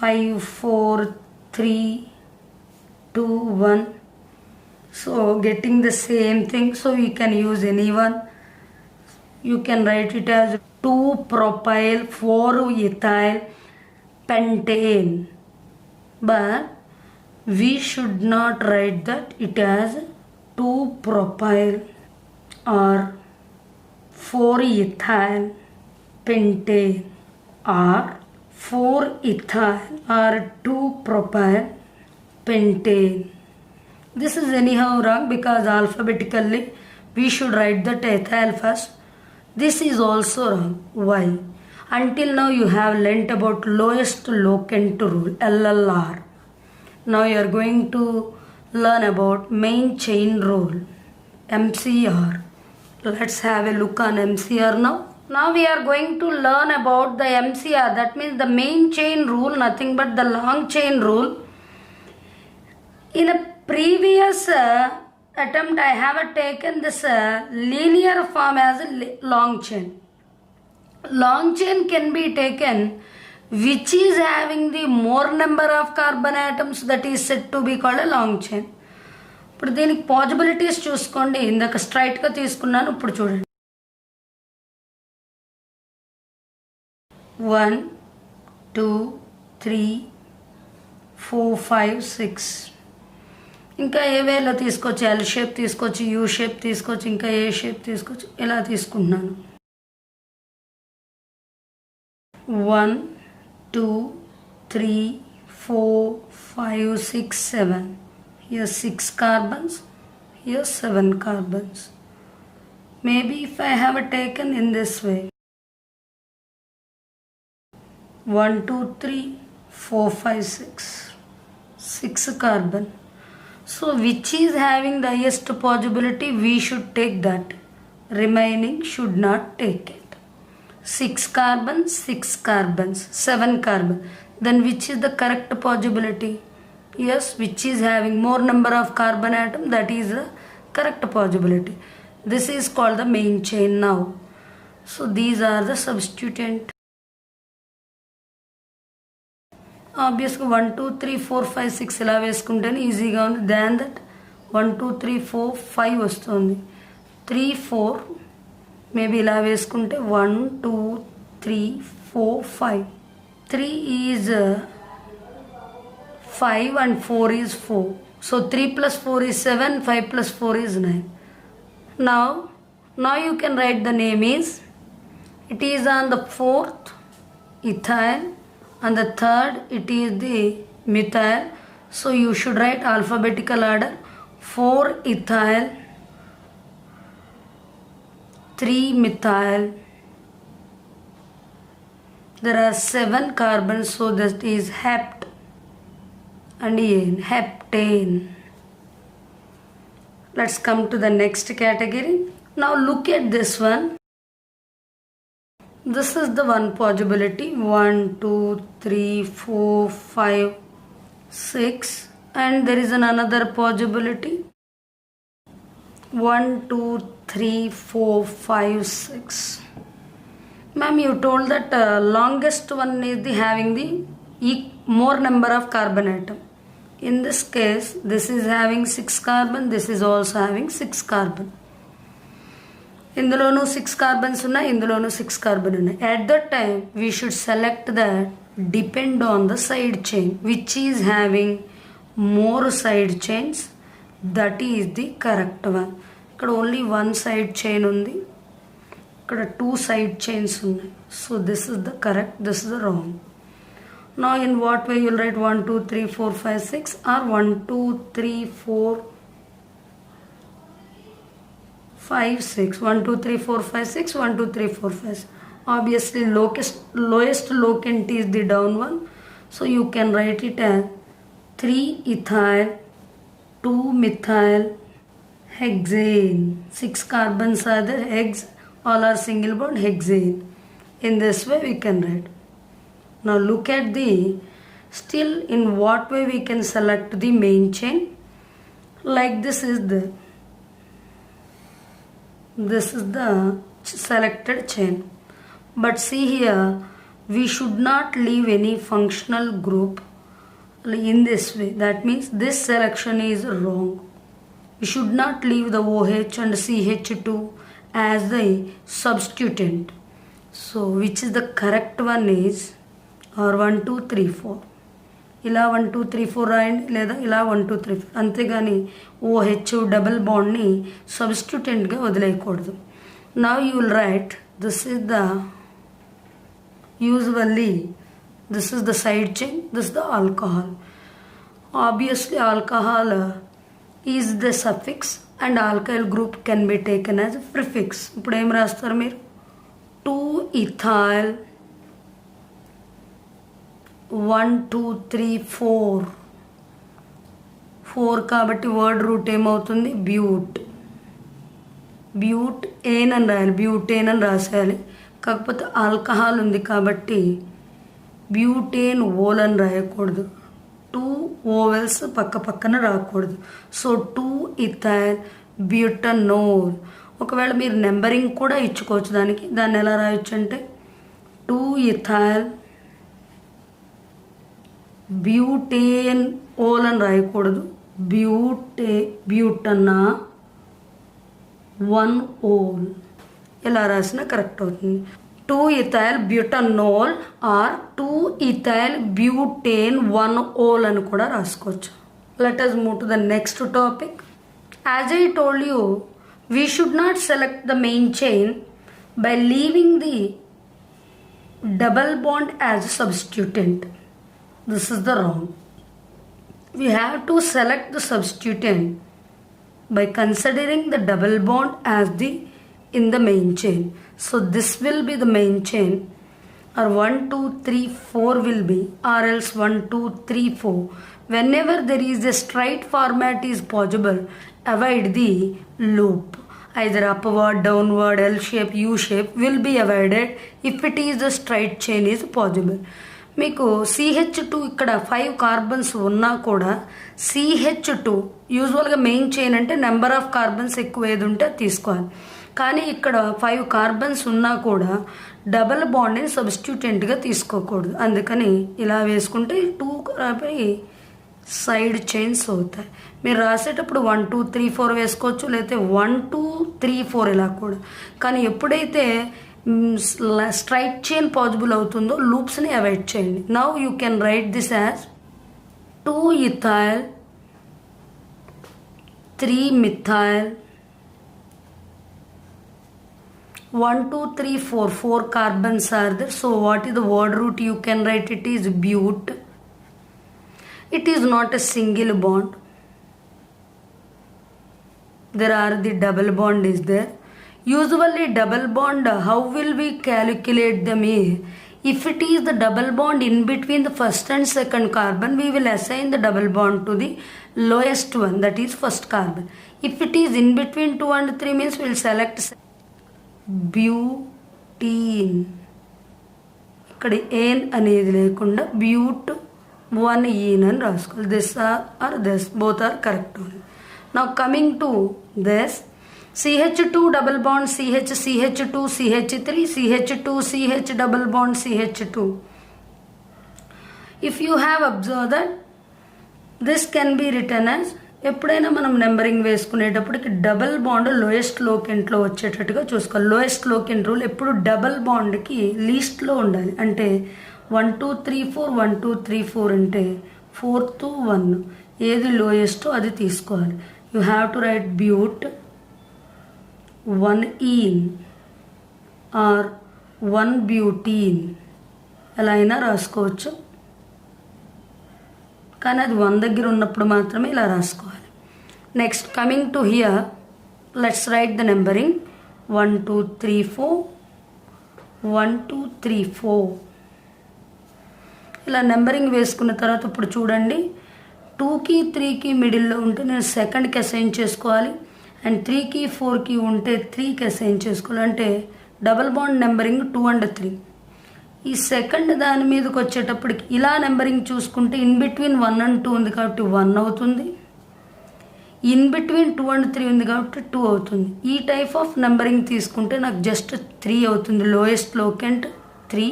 5 4 3 2 1. So getting the same thing, so we can use any one. You can write it as 2 propyl 4 ethyl pentane, but we should not write that it as 2 propyl or 4 ethyl pentane or 4 ethyl or 2 propyl pentane. This is anyhow wrong because alphabetically we should write the ethyl first. This is also wrong. Why? Until now you have learnt about lowest locant rule, LLR. Now you are going to learn about main chain rule, MCR. Let's have a look on MCR now. Now we are going to learn about the MCR. That means the main chain rule, nothing but the long chain rule. In a previous attempt I have taken this linear form as a long chain. Long chain can be taken which is having the more number of carbon atoms, that is said to be called a long chain. ఇప్పుడు దీనికి possibilities చూసుకోండి. ఇందాక స్ట్రైట్గా తీసుకున్నాను, ఇప్పుడు చూడండి. 1 2 3 4 5 6. ఇంకా ఏ వేలో తీసుకోవచ్చు? ఎల్ షేప్ తీసుకోవచ్చు, యూ షేప్ తీసుకోవచ్చు, ఇంకా ఏ షేప్ తీసుకోవచ్చు. ఇలా తీసుకుంటున్నాను. 1 2 3 4 5 6 7. Here 6 carbons, here 7 carbons. Maybe if I have taken in this way 1 2 3 4 5 6 carbon. So which is having the highest possibility, we should take that. Remaining should not take it. 6 carbons, 6 carbons, 7 carbon. then which is the correct possibility? Yes, which is having more number of carbon atom, that is the correct possibility. This is called the main chain now. So these are the substituent. Obviously 1 2 3 4 5 6 ఇలా వేసుకుంటేనే ఈజీగా ఉంది. Than that 1 2 3 4 5 వస్తుంది. 3 4 maybe ఇలా వేసుకుంటే 1 2 3 4 5. 3 is 5 and 4 is 4. So 3 plus 4 is 7, 5 plus 4 is 9. Now you can write the name is, it is on the 4th ethyl, on the 3rd it is the methyl. So you should write alphabetical order: 4 ethyl, 3 methyl. There are 7 carbons, so that is hept and ene, heptane. Let's come to the next category. Now look at this one. This is the one possibility: 1 2 3 4 5 6, and there is another possibility: 1 2 3 4 5 6. Ma'am, you told that longest one is the having the more number of carbon atom. In this case, this is having 6 carbon, this is also having 6 carbon. ఇందులోనూ 6 carbons ఉన్నాయి, ఇందులోనూ 6 carbon ఉన్నాయి. At that time we should select that depend on the side chain which is having more side chains, that is the correct one. ఇక్కడ only 1 side chain ఉంది, ఇక్కడ 2 side chains ఉన్నాయి. So this is the correct, this is the wrong. Now in what way you will write 1 2 3 4 5 6 or 1 2 3 4 5 6, 1 2 3 4 5 6, 1 2 3 4 5. Obviously lowest locant is the down one, so you can write it as 3 ethyl, 2 methyl hexane. 6 carbons are there, hex, all are single bond, hexane. In this way we can write. Now look at the, still in what way we can select the main chain. Like this is the selected chain, but see here we should not leave any functional group in this way. That means this selection is wrong. We should not leave the OH and CH2 as the substituent. So which is the correct one is, or 1 2 3 4 ఇలా 1 2 3 4 రాయండి, లేదా ఇలా 1 2 3 4, అంతేగాని OH double బాండ్ని సబ్స్టిట్యూటెంట్గా వదిలేయకూడదు. Now you will write, this is the usually this is the side chain, this is the alcohol. Obviously alcohol is the suffix and alkyl group can be taken as a prefix. ఇప్పుడు ఏం రాస్తారు మీరు? 2 ethyl 1 2 3 4 4 కాబట్టి word root ఏమవుతుంది? Butane అని రాయాలి, butane అని రాసేయాలి. కాకపోతే ఆల్కహాల్ ఉంది కాబట్టి బ్యూటేన్ ఓల్ అని రాయకూడదు, 2 ఓవెల్స్ పక్క పక్కన రాకూడదు. So 2 ethyl butanol. ఒకవేళ మీరు నెంబరింగ్ కూడా ఇచ్చుకోవచ్చు దానికి. దాన్ని ఎలా రాయొచ్చు అంటే 2 ఇథైల్ బ్యూటేన్ ఓల్ అని రాయకూడదు, బ్యూటనా 1 ఓల్. ఇలా రాసినా కరెక్ట్ అవుతుంది. 2 ethyl butanol or 2 ethyl butane 1 ol అని కూడా రాసుకోవచ్చు. Let us move to the next topic. As I told you, we should not select the main chain by leaving the double bond as a substituent. This is the wrong. We have to select the substituent by considering the double bond as the in the main chain. So this will be the main chain, or 1 2 3 4 will be, or else 1 2 3 4. Whenever there is a straight format is possible, avoid the loop. Either upward, downward, L shape, U shape will be avoided if it is the straight chain is possible. మీకు CH2 ఇక్కడ 5 carbons ఉన్నా కూడా CH2 యూజువల్గా main chain అంటే number of carbons ఎక్కువ ఏది ఉంటే తీసుకోవాలి. కానీ ఇక్కడ 5 కార్బన్స్ ఉన్నా కూడా డబల్ బాండ్ని సబ్స్టిట్యూటెంట్గా తీసుకోకూడదు. అందుకని ఇలా వేసుకుంటే 2 సైడ్ చైన్స్ అవుతాయి. మీరు రాసేటప్పుడు 1 2 3 4 వేసుకోవచ్చు, లేకపోతే 1 2 3 4 ఇలా కూడా. కానీ ఎప్పుడైతే స్ట్రైట్ చైన్ పాసిబుల్ అవుతుందో లూప్స్ని అవాయిడ్ చేయండి. Now you can write this as 2 ethyl 3 methyl 1 2 3 4 carbons are there. So what is the word root? You can write it is but. It is not a single bond. There are the double bond is there. Usually double bond, how will we calculate them? If it is the double bond in between the first and second carbon, we will assign the double bond to the lowest one, that is first carbon. If it is in between 2 and 3 means we will select butene. ఇక్కడ ఏన్ అనేది లేకుండా బ్యూట్ 1 ene అని రాసుకోవాలి. This or this both are correct only. Now coming to this CH2 double bond CH, CH2 CH3, CH2 CH double bond CH2. If you have observed that this can be written as, ఎప్పుడైనా మనం numbering వేసుకునేటప్పటికి double bond lowest లోకెంట్లో వచ్చేటట్టుగా చూసుకోవాలి. Lowest locant rule ఎప్పుడు double బాండ్కి లీస్ట్లో ఉండాలి. అంటే 1 2 3 4 1 2 3 4 అంటే 4th 1 ఏది లోయెస్టో అది తీసుకోవాలి. You have to write but 1 ene or 1 butene ఎలా అయినా రాసుకోవచ్చు. కానీ అది 1 దగ్గర ఉన్నప్పుడు మాత్రమే ఇలా రాసుకోవాలి. Next coming to here, let's write the numbering 1 2 3 4 1 2 3 4. ఇలా నెంబరింగ్ వేసుకున్న తర్వాత ఇప్పుడు చూడండి, 2కి 3కి మిడిల్లో ఉంటే నేను సెకండ్కి అసైన్ చేసుకోవాలి, అండ్ 3కి 4కి ఉంటే 3కి అసైన్ చేసుకోవాలి. అంటే డబల్ బాండ్ నెంబరింగ్ 2 and 3. ఈ సెకండ్ దాని మీదకి వచ్చేటప్పటికి ఇలా నెంబరింగ్ చూసుకుంటే ఇన్ బిట్వీన్ 1 and 2 ఉంది కాబట్టి 1 అవుతుంది, ఇన్ బిట్వీన్ 2 and 3 ఉంది కాబట్టి 2 అవుతుంది. ఈ టైప్ ఆఫ్ నెంబరింగ్ తీసుకుంటే నాకు జస్ట్ 3 అవుతుంది. లోయెస్ట్ లోకెంట్ 3,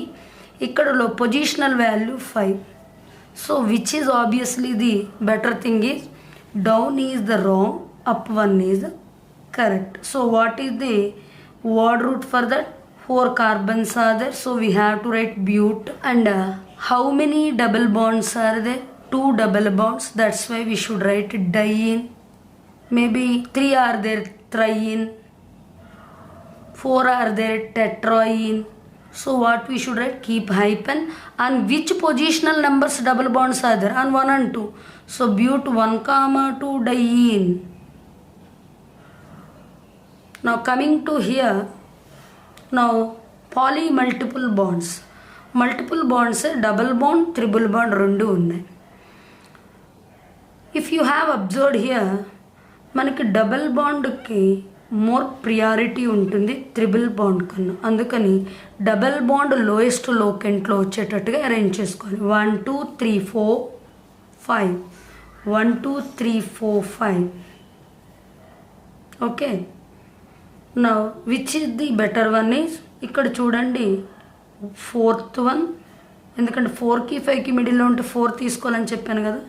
ఇక్కడ positional value 5. So which is obviously the better thing is down is the wrong, up 1 is correct. So what is the word root for that? 4 carbons are there, so we have to write but. And how many double bonds are there? 2 double bonds, that's why we should write diene. Maybe 3 are there, triene. 4 are there, tetraene. So what we should write? Keep hyphen. And which positional numbers double bonds are there? On 1 and 2. So but 1, 2 diene. Now coming to here, now poly multiple bonds. Multiple bonds double bond, triple bond రెండు ఉన్నాయి. If you have observed here, మనకి double బాండ్కి more priority ఉంటుంది triple bond కన్నా. అందుకని double bond lowest లోకెంట్లో వచ్చేటట్టుగా arrange చేసుకోవాలి. 1 2 3 4 5 1 2 3 4 5. Okay, now which is the better one is, ఇక్కడ చూడండి 4th 1, ఎందుకంటే 4కి 5కి మిడిల్లో ఉంటే 4 తీసుకోవాలని చెప్పాను కదా.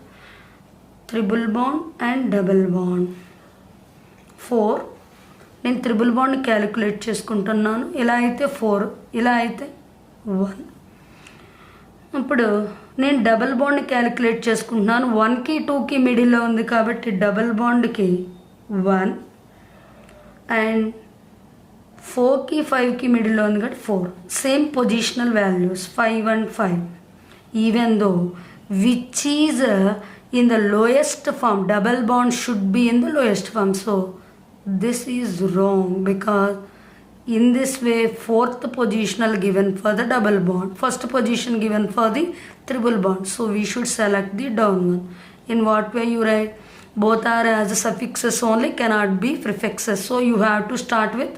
Triple bond and double bond 4. నేను ట్రిపుల్ బాండ్ క్యాలిక్యులేట్ చేసుకుంటున్నాను. ఇలా అయితే 4, ఇలా అయితే 1. ఇప్పుడు నేను డబుల్ బాండ్ క్యాలిక్యులేట్ చేసుకుంటున్నాను. 1కి 2కి మిడిల్లో ఉంది కాబట్టి డబుల్ బాండ్కి 1, అండ్ 4కి 5కి మిడిల్లో ఉంది కాబట్టి 4. Same positional values 5 and 5. Even though which is in the lowest form, double bond should be in the lowest form. So this is wrong because in this way 4th positional given for the double bond, first position given for the triple bond. So we should select the down one. In what way you write? Both are as suffixes only, cannot be prefixes. So you have to start with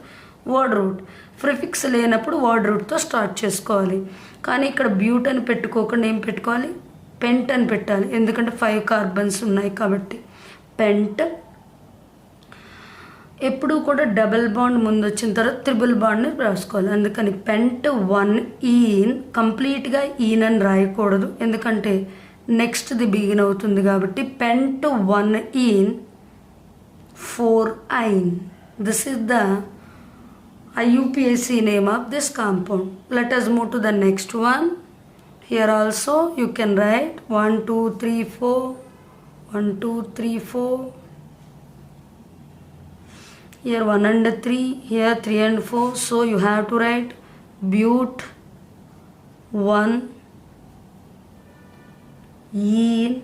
word root. Prefix లేనప్పుడు word root తో start చేసుకోవాలి. కానీ ఇక్కడ బ్యూట్ అని పెట్టుకోకుండా ఏం పెట్టుకోవాలి, పెంట్ అని పెట్టాలి, ఎందుకంటే 5 కార్బన్స్ ఉన్నాయి కాబట్టి. పెంట్. ఎప్పుడు కూడా డబుల్ బాండ్ ముందు వచ్చిన తర్వాత ట్రిపుల్ బాండ్ని రాసుకోవాలి. అందుకని పెంట్ 1 ఈన్, కంప్లీట్గా ఈన్ అని రాయకూడదు ఎందుకంటే నెక్స్ట్ది బిగిన్ అవుతుంది కాబట్టి. Pent 1 ene 4 yne. This is the IUPAC name of this compound. Let us move to the next one. Here also you can write 1 2 3 4 1 2 3 4. Here 1 and 3, here 3 and 4. So you have to write but 1 ene,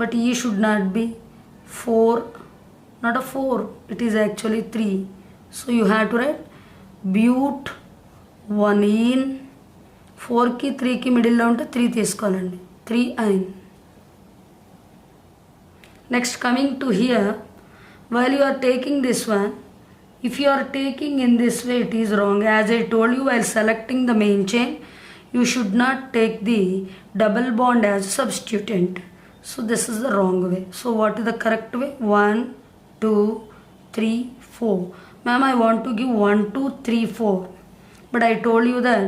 but E should not be 4, not a 4, it is actually 3. So you have to write but 1 ene. 4 की 3 की మిడిల్లో ఉంటే 3 తీసుకోవాలండి, 3 yne. Next coming to here, while you are taking this one, if you are taking in this way it is wrong. As I told you, while selecting the main chain you should not take the double bond as a substituent. So this is the wrong way. So what is the correct way? 1 2 3 4. Ma'am, I want to give 1 2 3 4, but I told you that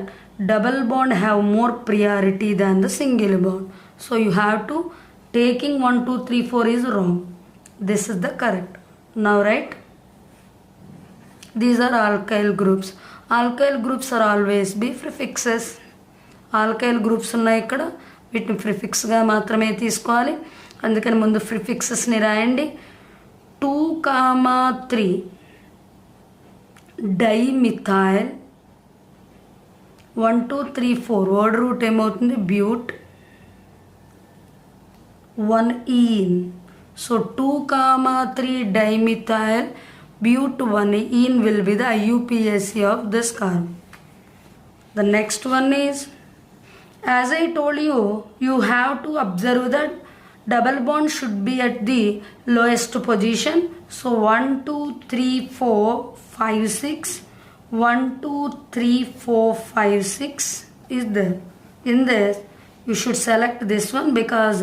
double bond have more priority than the single bond. So you have to, taking 1 2 3 4 is wrong. This is the correct. Now write, these are alkyl groups. Alkyl groups are always be prefixes. Alkyl groups ఉన్నాయి ఇక్కడ, వీటిని ప్రిఫిక్స్గా మాత్రమే తీసుకోవాలి. అందుకని ముందు ప్రిఫిక్సెస్ని రాయండి. 2, 3 dimethyl 1 2 3 4 word root ఏమవుతుంది, but 1 ene. So 2, 3 dimethyl but 1 ene will be the IUPAC of this carbon. The next one is, as I told you, you have to observe that double bond should be at the lowest position. So 1 2 3 4 5 6, 1 2 3 4 5 6 is there. In this you should select this one because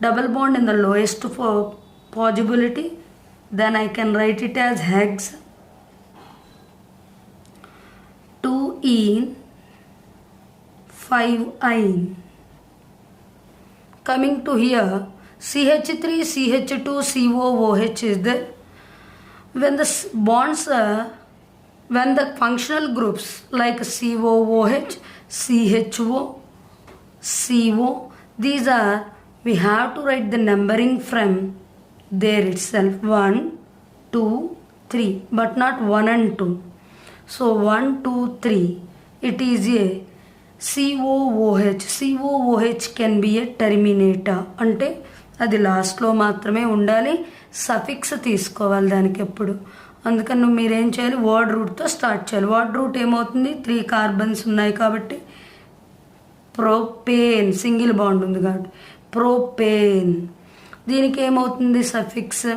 double bond in the lowest possibility. Then I can write it as hex 2 ene 5 ine. Coming to here, CH3 CH2 COOH is there. When the bonds when the functional groups like COOH, CHO, CO, these are, we have to write the numbering from there itself, 1 2 3, but not 1 and 2. So 1 2 3, it is a COOH. COOH can be a terminator, అంటే అది లాస్ట్లో మాత్రమే ఉండాలి, suffix తీసుకోవాలి దానికి ఎప్పుడు. అందుకని నువ్వు మీరేం చేయాలి, వర్డ్ రూట్తో స్టార్ట్ చేయాలి. వర్డ్ రూట్ ఏమవుతుంది, 3 కార్బన్స్ ఉన్నాయి కాబట్టి ప్రోపేన్, సింగిల్ బాండ్ ఉంది కాబట్టి ప్రోపేన్. దీనికి ఏమవుతుంది సఫిక్స్,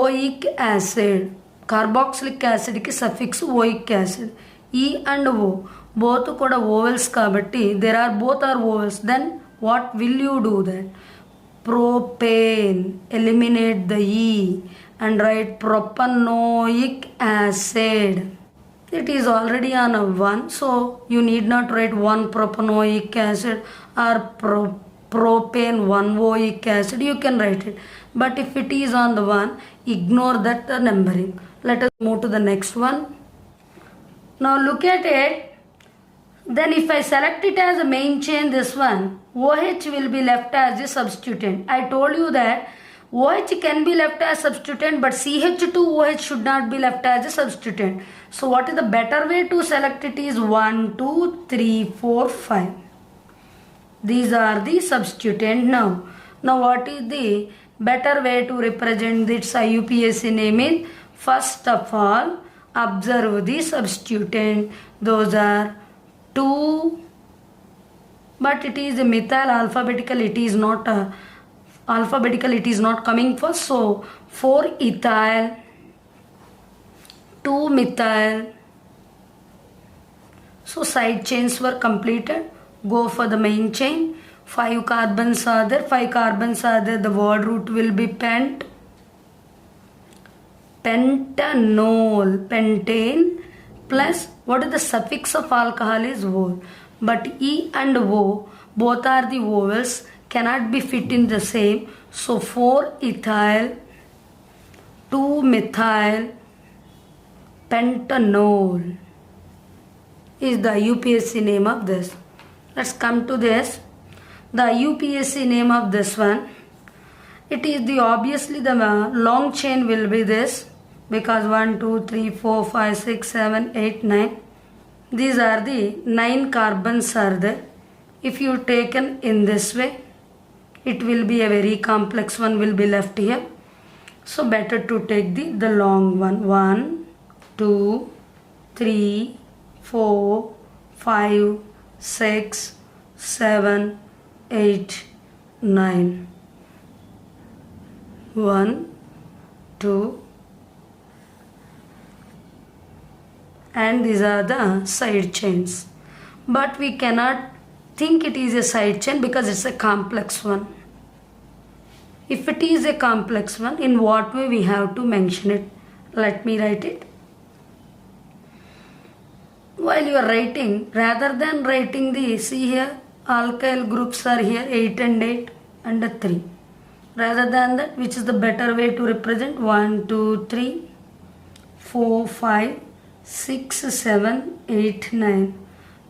ఓయిక్ యాసిడ్. కార్బాక్సిలిక్ యాసిడ్కి suffix oic acid. E and o both కూడా ఓవెల్స్ కాబట్టి there are both are vowels. Then what will you do that, propane, eliminate the E and write propanoic acid. It is already on a 1, so you need not write 1 propanoic acid or propane 1 oic acid. You can write it, but if it is on the 1, ignore that the numbering. Let us move to the next one. Now look at it. Then if I select it as a main chain, this one, OH will be left as a substituent. I told you that OH can be left as substituent, but CH2OH should not be left as a substituent. So what is the better way to select it is 1 2 3 4 5. These are the substituent. Now what is the better way to represent this IUPAC name is, first of all observe the substituent. Those are 2, but it is a methyl alphabetical, it is not it is not coming first. So 4 ethyl, 2 methyl. So side chains were completed. Go for the main chain. 5 carbons are there. 5 carbons are there. The word root will be pentanol. Pentane plus what is the suffix of alcohol is O. But E and O both are the vowels, cannot be fit in the same. So 4-ethyl 2-methyl pentanol is the UPSC name of this. Let's come to this. The UPSC name of this one. It is the obviously the long chain will be this, because 1 2 3 4 5 6 7 8 9. These are the 9 carbons are there. If you taken in this way, it will be a very complex one will be left here. So better to take the long one. 1 2 3 4 5 6 7 8 9. 1 2, and these are the side chains. But we cannot think it is a side chain because it's a complex one. If it is a complex one, in what way we have to mention it? Let me write it. While you are writing, rather than writing the, see here, alkyl groups are here 8 and 8 and 3. Rather than that, which is the better way to represent? 1 2 3 4 5 6 7 8 9.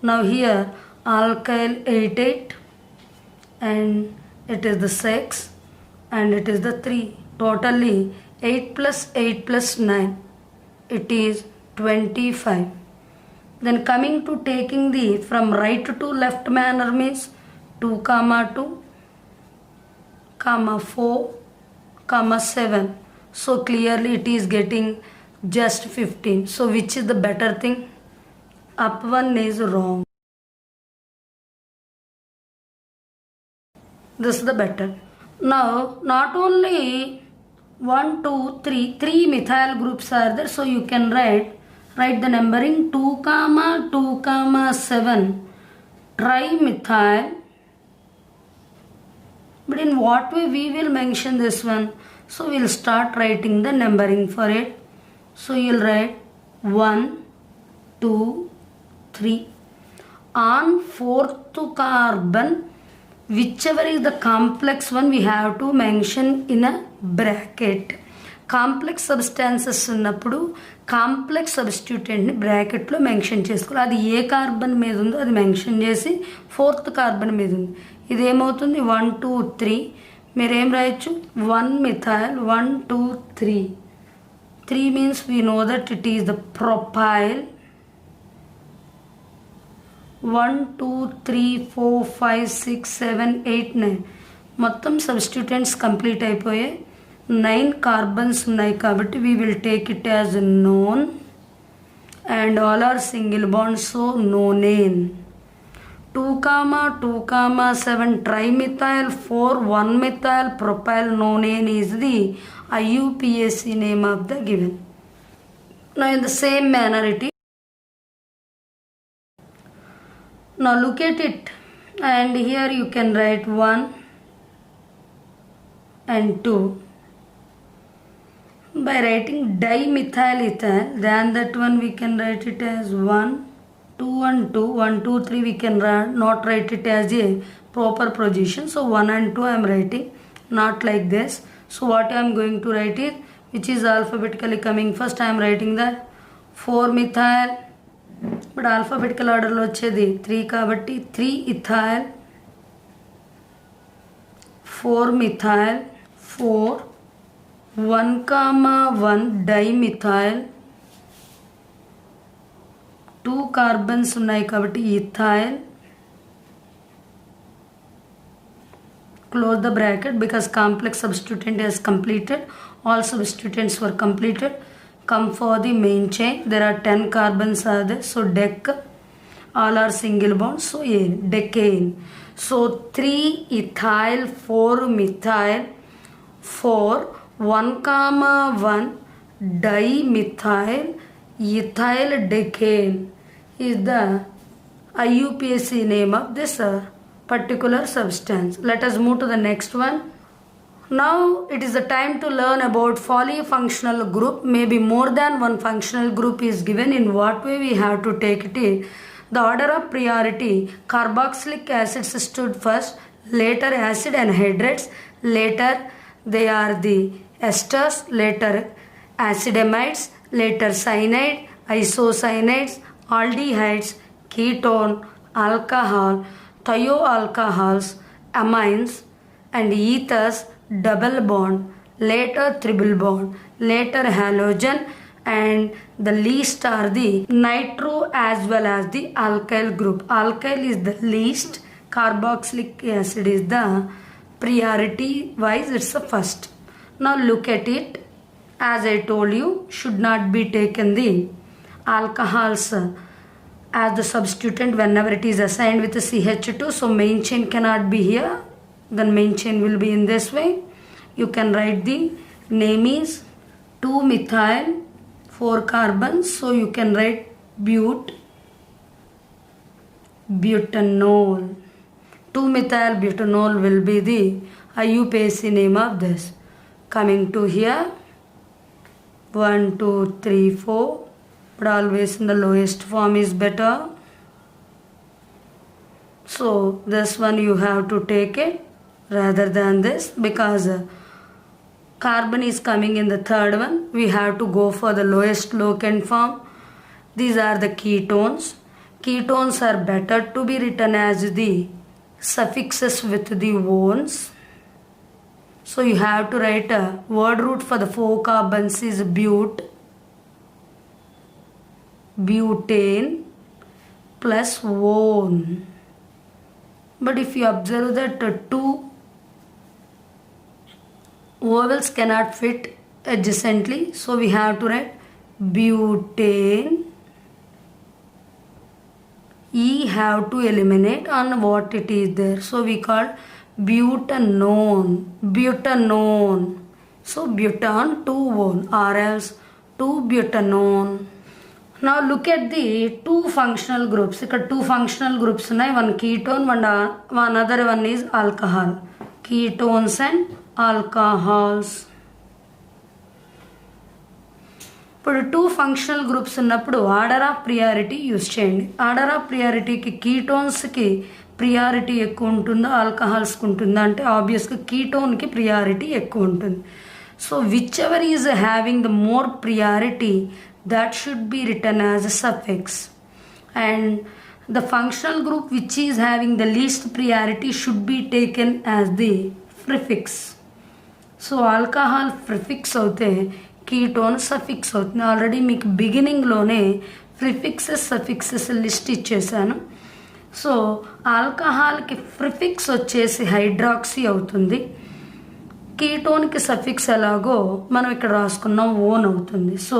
Now here alkyl 8 8 and it is the 6 and it is the 3. Totally 8 plus 8 plus 9, it is 25. Then coming to taking the from right to left manner means 2, 2, 4, 7. So clearly it is getting just 15. So which is the better thing? Up one is wrong. This is the better. Now not only 1 2 3 methyl groups are there, so you can write the numbering 2, 7 trimethyl. But in what way we will mention this one? So we will start writing the numbering for it. So you will write 1 2 3. On 4th carbon, whichever is the complex one, we have to mention in a bracket. Complex substances ఉన్నప్పుడు complex సబ్స్టిట్యూటెంట్ని బ్రాకెట్లో mention చేసుకోవాలి. అది ఏ carbon మీద ఉందో అది mention చేసి 4th carbon మీద ఉంది. ఇదేమవుతుంది 1 2 3. మీరేం రాయొచ్చు? 1 methyl 1 2 3. 3 means we know that it is the propyl. 1 2 3 4 5 6 7 8 9 మొత్తం సబ్స్టిట్యూటెంట్స్ కంప్లీట్ అయిపోయాయి. 9 కార్బన్స్ ఉన్నాయి కాబట్టి we will take it as known and all are single bonds, so nonane. 2, 2, 7 trimethyl 4 1-methyl propyl nonane is the IUPAC name of the given. Now in the same manner it is. Now look at it, and here you can write 1 and 2. By writing dimethyl ethyl, then that one we can write it as 1 2 and 2 1 2 3. We can not write it as a proper position, so 1 and 2 I am writing not like this. So what I am going to write it, which is alphabetically coming first, I am writing that 4 methyl, but alphabetical order lo vachedi 3 kabatti 3 ethyl 4 methyl 4 1, 1 dimethyl 2 carbons ఉన్నాయి కాబట్టి ethyl. Close the bracket because complex substituent is completed. All substituents were completed. Come for the main chain. There are 10 carbons are there. So dec. All are single bonds. So decane. So 3 ethyl 4 methyl 4 1, 1 dimethyl ethyl decane is the IUPAC name of this particular substance. Let us move to the next one. Now it is the time to learn about polyfunctional group. Maybe more than one functional group is given. In what way we have to take it in? The order of priority: carboxylic acids stood first, later acid anhydrides, later they are the esters, later acidamides, later cyanide, isocyanides, aldehydes, ketone, alcohol, thioalcohols, amines and ethers, double bond, later triple bond, later halogen, and the least are the nitro as well as the alkyl group. Alkyl is the least, carboxylic acid is the priority wise, it's the first. Now look at it. As I told you, should not be taken the alcohols as the substituent whenever it is assigned with the CH2. So main chain cannot be here. Then main chain will be in this way. You can write the name is 2-methyl 4 carbons. So you can write butanol. 2-methyl butanol will be the IUPAC name of this. Coming to here, 1, 2, 3, 4, but always in the lowest form is better. So this one you have to take it rather than this, because carbon is coming in the third one. We have to go for the lowest locant form. These are the ketones. Ketones are better to be written as the suffixes with the ones. So you have to write a word root for the 4 carbons is butane plus one. But if you observe that 2 vowels cannot fit adjacently, so we have to write butane. E have to eliminate on what it is there. So we call butanone. So butan 2-one or else 2-butanone. Now look at the 2 functional groups. Here 2 functional groups ఉన్నాయి. One ketone, one other one is alcohol. Ketones and alcohols. ఇప్పుడు 2 functional groups ఉన్నప్పుడు order of priority use చేయండి. Order of ప్రియారిటీకి కీటోన్స్కి priority ఎక్కువ ఉంటుందా, ఆల్కహాల్స్కి ఉంటుందా అంటే ఆబ్వియస్గా కీటోన్కి priority ఎక్కువ ఉంటుంది. So which ever is having the more priority that should be return as a suffix, and the functional group which is having the least priority should be taken as the prefix. So alcohol prefix అవుతే ketone suffix అవుతుంది. Already మీకు బిగినింగ్లోనే prefixes suffixes list ఇచ్చేసాను. So ఆల్కహాల్కి prefix వచ్చేసి hydroxy అవుతుంది. కీటోన్కి suffix ఎలాగో మనం ఇక్కడ రాసుకున్నాం ఓన్ అవుతుంది. సో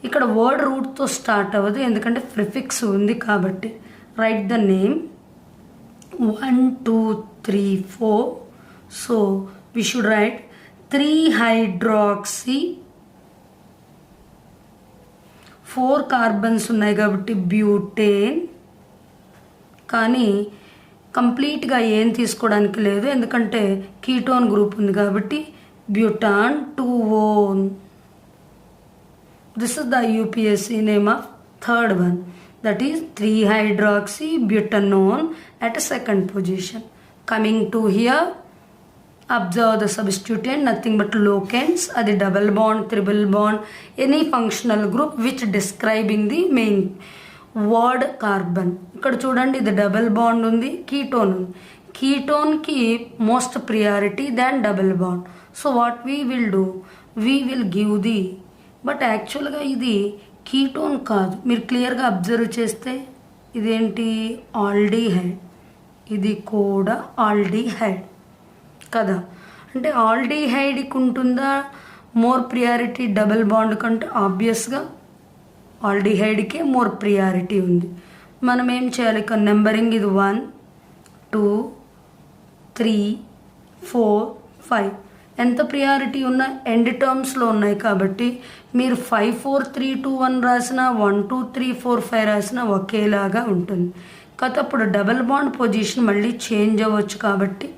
ఇక్కడ వర్డ్ రూట్తో స్టార్ట్ అవ్వదు ఎందుకంటే ప్రిఫిక్స్ ఉంది కాబట్టి. Write the name 1, 2, 3, 4. So we should write three hydroxy. 4 carbons ఉన్నాయి కాబట్టి బ్యూటేన్. కానీ కంప్లీట్గా ఏం తీసుకోవడానికి లేదు ఎందుకంటే కీటోన్ గ్రూప్ ఉంది కాబట్టి butan two one. This is the IUPAC name of third one, that is three hydroxy butanone at a second position. Coming to here, observe the substituent, nothing but locants, adi double bond, triple bond, any functional group which describing the main word carbon. ఇక్కడ చూడండి ఇది double bond ఉంది, ketone ఉంది. కీటోన్కి most priority than double bond. So what we will do, we will give the, but యాక్చువల్గా ఇది ketone కాదు. మీరు క్లియర్గా అబ్జర్వ్ చేస్తే ఇదేంటి ఆల్డిహైడ్, ఇది కూడా ఆల్డిహైడ్ కదా. అంటే ఆల్డిహైడ్కి ఉంటుందా మోర్ ప్రియారిటీ డబుల్ బాండ్ కంటే? ఆబ్వియస్గా ఆల్డిహైడ్కే మోర్ ప్రియారిటీ ఉంది. మనం ఏం చేయాలి, ఇక్కడ నెంబరింగ్ ఇది 1, 2, 3, 4, 5 ఎంత ప్రియారిటీ ఉన్నా ఎండ్ టర్మ్స్లో ఉన్నాయి కాబట్టి మీరు 5, 4, 3, 2, 1 రాసినా 1, 2, 3, 4, 5 రాసినా ఒకేలాగా ఉంటుంది. కాకపోతే అప్పుడు డబుల్ బాండ్ పొజిషన్ మళ్ళీ చేంజ్ అవ్వచ్చు కాబట్టి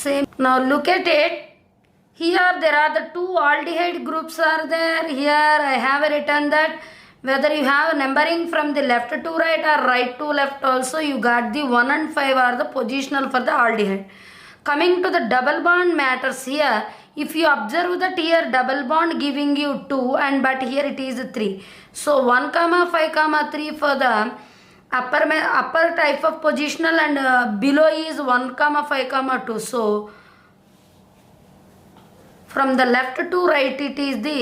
same. Now look at it. Here there are the two aldehyde groups are there. Here I have written that whether you have numbering from the left to right or right to left also, you got the 1 and 5 are the positional for the aldehyde. Coming to the double bond matters here. If you observe that here double bond giving you 2 and but here it is 3. So 1 comma 5 comma 3 for the upper type of positional and below is 1 comma 5 comma 2. So from the left to right it is the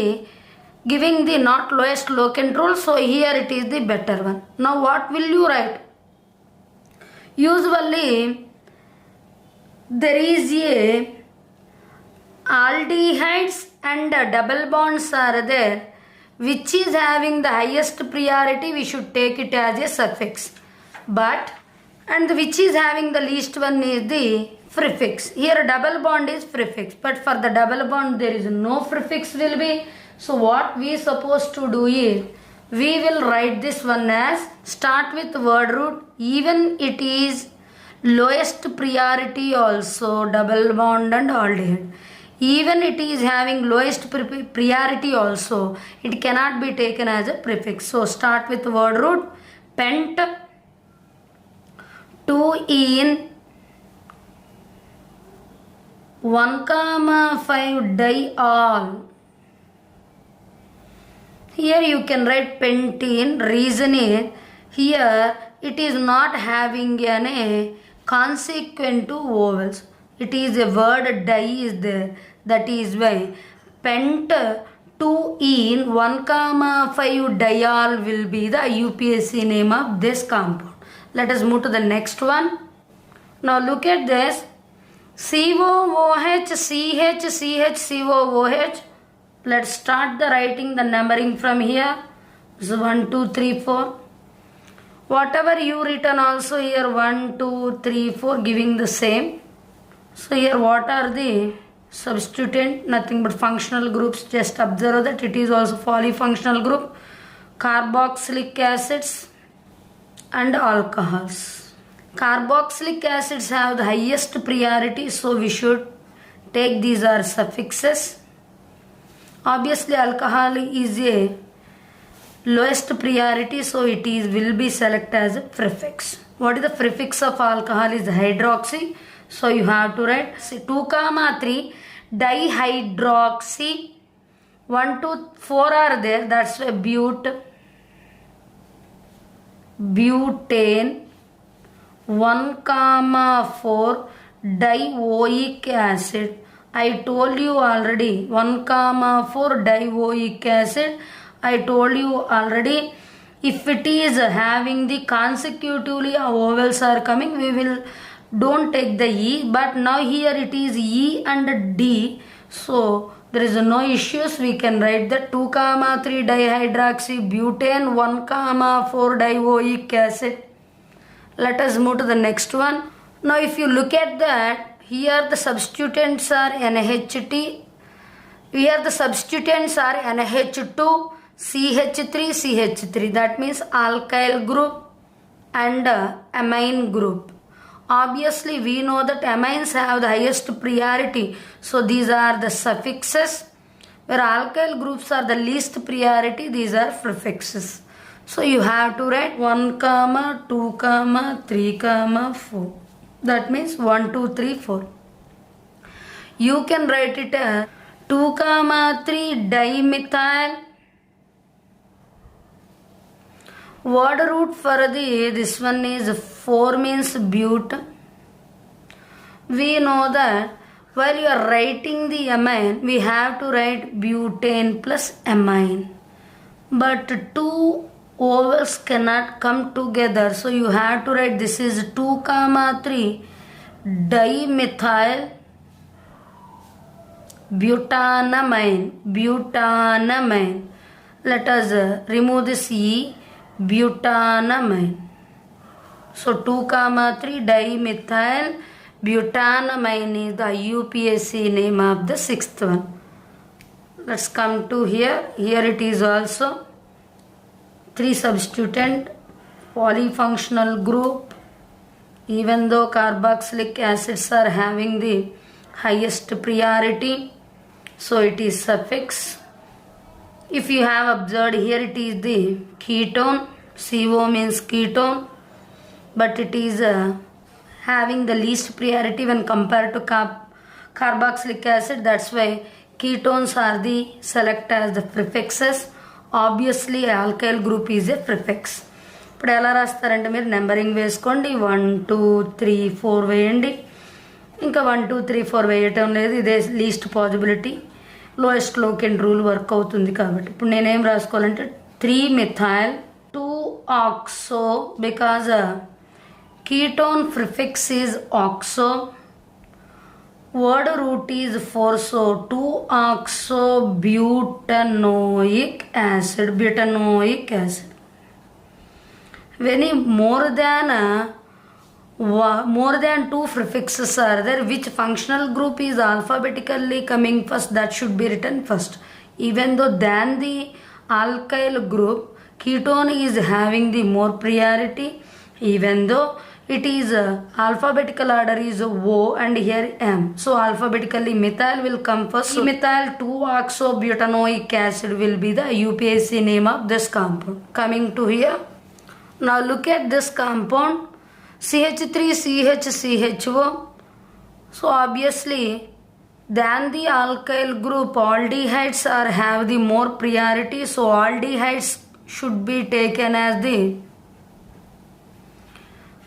giving the not lowest low control, so here it is the better one. Now what will you write? Usually there is a aldehydes and double bonds are there. Which is having the highest priority, we should take it as a suffix. But and which is having the least one is the prefix. Here double bond is prefix, but for the double bond there is no prefix will be. So what we supposed to do is we will write this one as start with word root. Even it is lowest priority also double bond and aldehyde. Even it is having lowest priority also, it cannot be taken as a prefix. So start with word root. Pent 2 in 1 comma 5 diol. Here you can write pentene. Reason is here it is not having any consequent to vowels. It is a word di is there. That is why pent 2 in 1 comma 5 diol will be the IUPAC name of this compound. Let us move to the next one. Now look at this. COOH, CH, CH, COOH. Let's start the writing the numbering from here. So 1, 2, 3, 4. Whatever you written also here 1, 2, 3, 4 giving the same. So here what are the substituent? Nothing but functional groups. Just observe that it is also polyfunctional group. Carboxylic acids and alcohols. Carboxylic acids have the highest priority, so we should take these are suffixes. Obviously alcohol is a lowest priority, so it is will be selected as a prefix. What is the prefix of alcohol is hydroxy. So you have to write 2 comma 3 dihydroxy. 1, 2, 4 are there. That's a butane. 1 comma 4 dioic acid. I told you already 1 comma 4 dioic acid. I told you already if it is having the consecutively vowels are coming, we will don't take the E, but now here it is E and D, so there is no issues. We can write the 2 comma 3 dihydroxy butane 1 comma 4 dioic acid. Let us move to the next one. Now if you look at that, here the substituents are NHT. Here the substituents are NH2, CH3, CH3. That means alkyl group and amine group. Obviously we know that amines have the highest priority, so these are the suffixes, where alkyl groups are the least priority, these are prefixes. So you have to write 1 comma 2 comma 3 comma 4. That means 1, 2, 3, 4. You can write it as 2 comma 3 dimethyl. Word root for this one is 4 means but. We know that while you are writing the amine, we have to write butane plus amine. But two vowels cannot come together, so you have to write this is 2 comma 3 dimethyl butanamine. Let us remove this E. Butanamine. So 2 comma 3 dimethyl butanamine is the IUPAC name of the sixth one. Let's come to here. Here it is also 3 substituent polyfunctional group. Even though carboxylic acids are having the highest priority, so it is suffix. If you have observed here, it is the ketone. CO means ketone, but it is having the least priority when compared to carboxylic acid. That's why ketones are the select as the prefixes. Obviously alkyl group is a prefix. ఇప్పుడు ఎలా రాస్తారంటే మీరు numbering వేసుకోండి, 1 2 3 4 వేయండి. ఇంకా 1 2 3 4 వేయటం లేదు, ఇదే least possibility. Lowest locant rule work అవుతుంది కాబట్టి ఇప్పుడు నేనేం రాసుకోవాలంటే 3-methyl 2-oxo, because ketone prefix is oxo, word root is 4, so 2-oxo-butanoic acid. When more than two prefixes are there, which functional group is alphabetically coming first, that should be written first. Even though than the alkyl group, ketone is having the more priority, even though it is alphabetical order is O and here M, so alphabetically methyl will come first. So methyl 2-oxo-butanoic acid will be the UPAC name of this compound. Coming to here, now look at this compound, CH3CHCHO. So obviously than the alkyl group, aldehydes are have the more priority, so aldehydes should be taken as the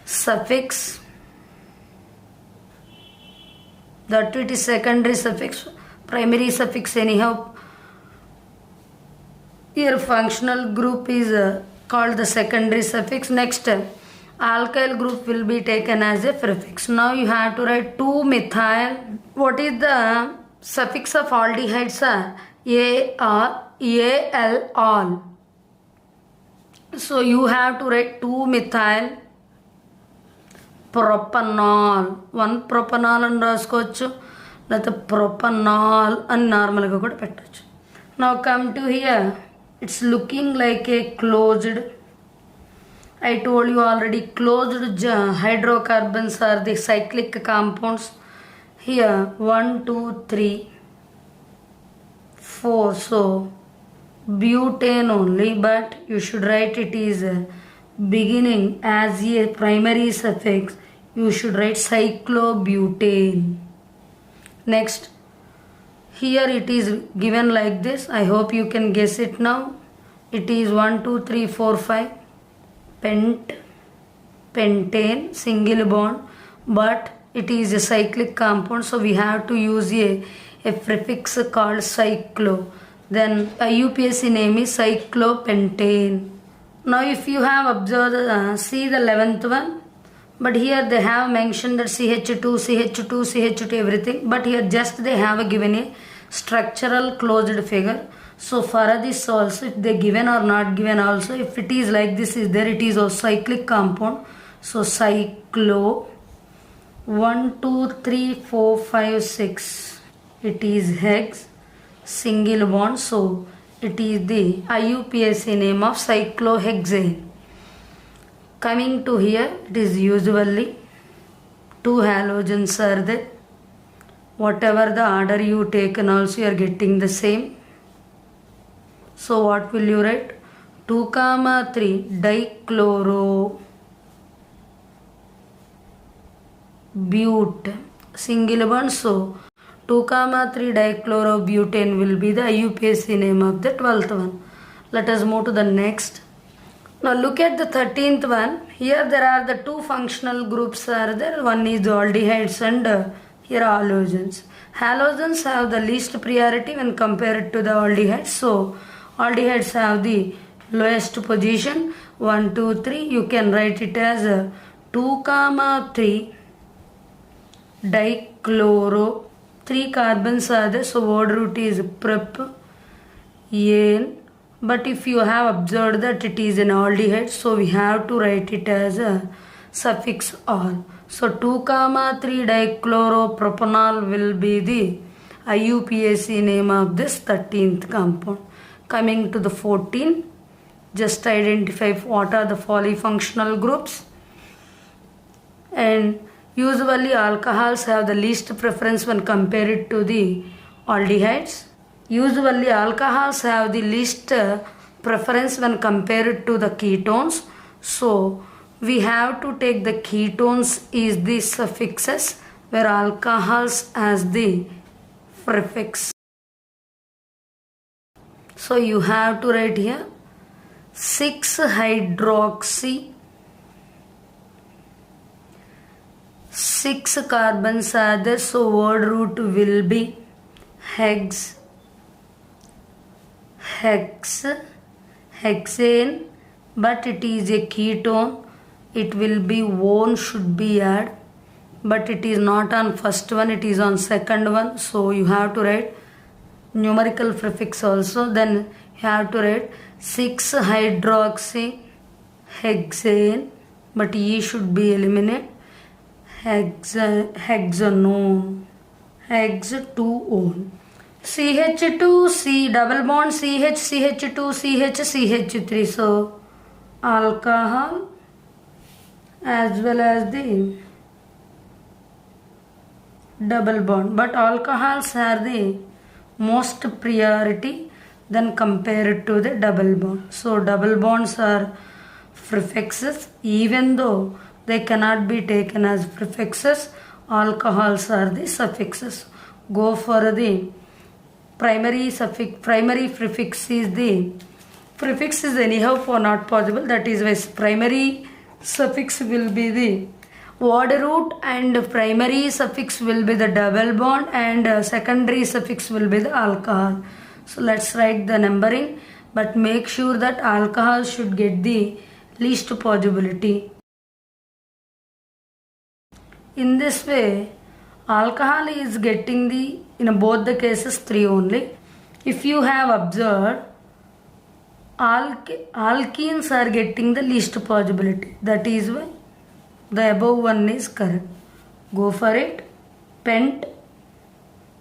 suffix. That it is secondary suffix, primary suffix anyhow. Here functional group is called the secondary suffix. Next, alkyl group will be taken as a prefix. Now you have to write 2-methyl. What is the suffix of aldehydes? Al, all. So you have to write 2-methyl propanol. 1 propanol అని రాసుకోవచ్చు, లేకపోతే propanol అని నార్మల్గా కూడా పెట్టచ్చు. Now come to here, it's looking like a closed. I told you already, closed hydrocarbons are the cyclic compounds. Here 1 2 3 4, so butane only, but you should write it is beginning as a primary suffix. You should write cyclobutane. Next, here it is given like this. I hope you can guess it now. It is 1 2 3 4 5 pentane, single bond, but it is a cyclic compound, so we have to use a prefix called cyclo. Then IUPAC name is cyclopentane. Now if you have observed, see the 11th one, but here they have mentioned that CH2 everything, but here just they have given a structural closed figure. So for this also, if they given or not given also, if it is like this is there, it is a cyclic compound. So cyclo 1 2 3 4 5 6, it is hex, single bond, so it is the IUPAC name of cyclohexane. Coming to here, it is usually 2 halogens are there. Whatever the order you take, and also you are getting the same. So what will you write? 2,3 dichloro but, single bond, so 2,3 dichlorobutane will be the IUPAC name of the 12th one. Let us move to the next. Now look at the 13th one. Here there are the 2 functional groups are there. One is the aldehydes and here halogens. Halogens have the least priority when compared to the aldehydes. So aldehydes have the lowest position. 1 2 3. You can write it as 2,3 dichloro. 3 carbons are there, so word root is prep ane. But if you have observed that it is an aldehyde, so we have to write it as a suffix -al. So 2,3 dichloropropanyl will be the IUPAC name of this 13th compound. Coming to the 14, just identify what are the polyfunctional groups. And usually alcohols have the least preference when compared to the aldehydes. Usually alcohols have the least preference when compared to the ketones. So we have to take the ketones is the suffixes, where alcohols as the prefix. So you have to write here 6-hydroxy. 6 carbons are there, so word root will be hex, hexane, but it is a ketone. It will be one should be add, but it is not on first one, it is on second one. So you have to write numerical prefix also. Then you have to write 6-hydroxy hexane, but E should be eliminated. Hexanone, hex2-one. CH2, C double bond CH, CH2, CH, CH3. So alcohol as well as the double bond, but alcohols are the most priority than compared to the double bond. So double bonds are prefixes, even though they cannot be taken as prefixes. Alcohols are the suffixes. Go for the primary suffix. Primary prefix is the prefix is anyhow for not possible. That is why primary suffix will be the word root, and primary suffix will be the double bond, and secondary suffix will be the alcohol. So let's write the numbering, but make sure that alcohol should get the least possibility. In this way, alcohol is getting the, in both the cases, 3 only. If you have observed, alkenes are getting the least possibility. That is why the above one is correct. Go for it. Pent,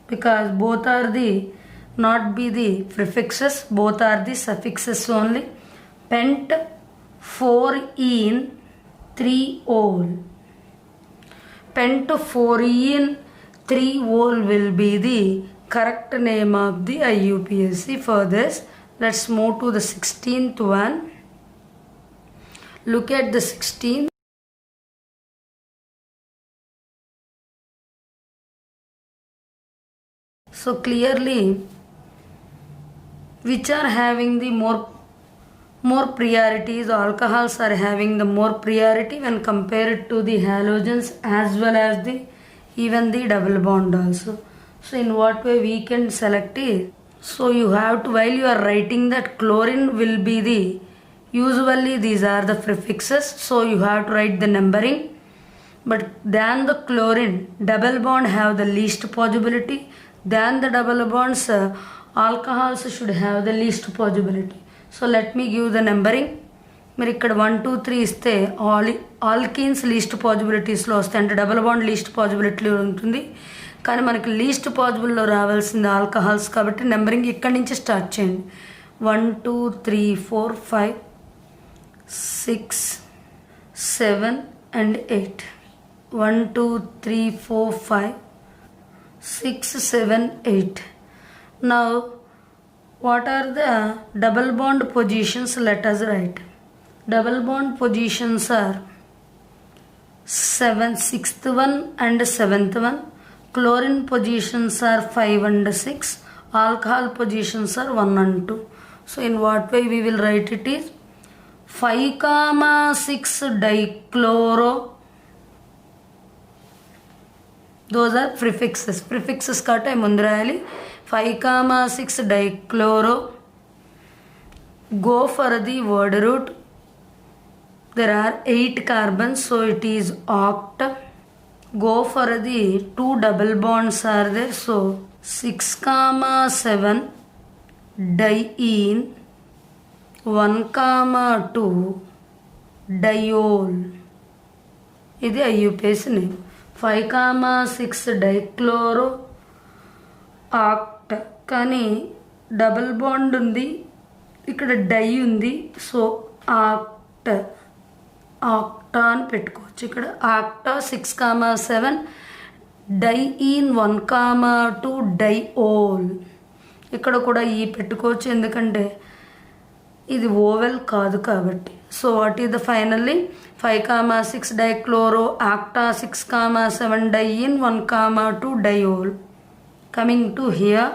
because both are the not be the prefixes, both are the suffixes only. Pent 4-ene 3-ol. Pent 4-ene 3-ol will be the correct name of the IUPAC. For this, let's move to the 16th one. Look at the 16th. So clearly, which are having the more priorities, alcohols are having the more priority when compared to the halogens as well as the even the double bond also. So in what way we can select it? So you have to, while you are writing that chlorine will be the, usually these are the prefixes, so you have to write the numbering. But than the chlorine, double bond have the least possibility. Than the double bonds, alcohols should have the least possibility. So let me give the numbering. మీరు ఇక్కడ 1 2 3 ఇస్తే alkenes least పాజిబిలిటీస్లో వస్తాయి, అంటే double bond least పాజిబిలిటీలో ఉంటుంది. కానీ మనకి least పాజిబుల్లో రావాల్సింది alcohols, కాబట్టి నెంబరింగ్ ఇక్కడి నుంచి స్టార్ట్ చేయండి. 1 2 3 4 5 6 7 and 8. 1 2 3 4 5 6 7 8. Now what are the double bond positions? Let us write. Double bond positions are 6th one and 7th one. Chlorine positions are 5 and 6. Alcohol positions are 1 and 2. So in what way we will write it is 5,6 dichloro. Those are prefixes. Prefixes kaata mundu rayali. 5,6 dichloro. Go for the word root. There are 8 carbons, so it is oct. Go for the 2 double bonds are there, so 6,7 diene, 1,2 diol. ఇది IUPAC name. 5,6 dichloro act, కానీ double bond ఉంది, ఇక్కడ die ఉంది, so octa అని పెట్టుకోవచ్చు. ఇక్కడ octa 6,7 diene 1,2 డైఓల్. ఇక్కడ కూడా ఈ పెట్టుకోవచ్చు ఎందుకంటే ఇది ఓవెల్ కాదు కాబట్టి. So what is the finally 5,6 dichloro octa 6,7 diene 1,2 diol. Coming to here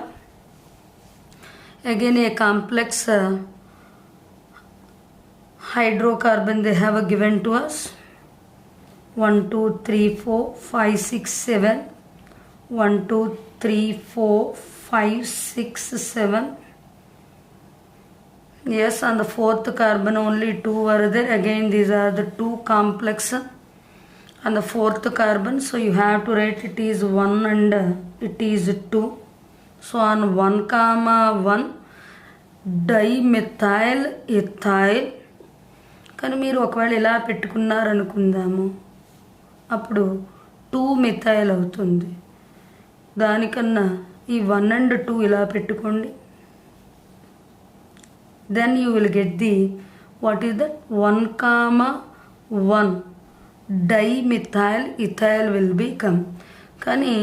again a complex hydrocarbon they have given to us. 1 2 3 4 5 6 7 1 2 3 4 5 6 7. Yes, on the fourth carbon only 2 were there. Again these are the 2 complex on the fourth carbon, so you have to write it is 1 and it is 2. So on 1,1 dimethyl ethyl. కానీ మీరు ఒకవేళ ఇలా పెట్టుకున్నారనుకుందాము, అప్పుడు 2 methyl అవుతుంది. దానికన్నా ఈ 1 and 2 ఇలా పెట్టుకోండి. Then you will get the what is that 1,1 dimethyl ethyl will become. కానీ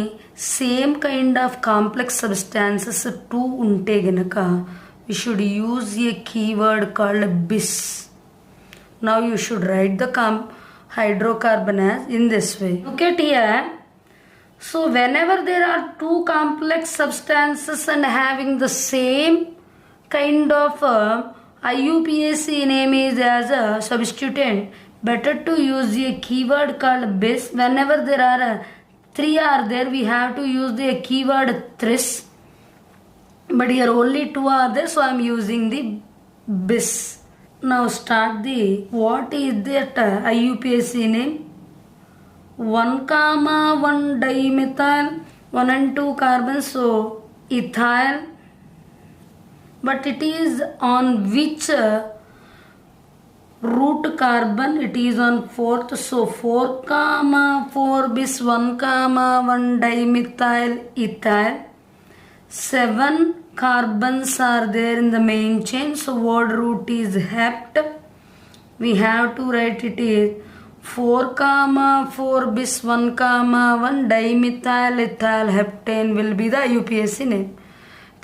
same kind of complex substances 2 ఉంటే గనక we should use a keyword called bis. Now you should write the hydrocarbon as in this way. Look at here. So whenever there are 2 complex substances and having the same kind of IUPAC name is as a substituent, better to use a keyword called bis. Whenever there are 3 are there, we have to use the keyword tris. But here only 2 are there, so I am using the bis. Now start the what is that IUPAC name? 1,1 dimethyl 1 and 2 carbons, so ethyl. But it is on which root carbon? It is on 4th, so 4,4 bis 1,1 dimethyl ethyl. 7 carbons are there in the main chain, so word root is hept. We have to write it is 4,4 bis 1,1 dimethyl ethyl heptane will be the IUPAC name.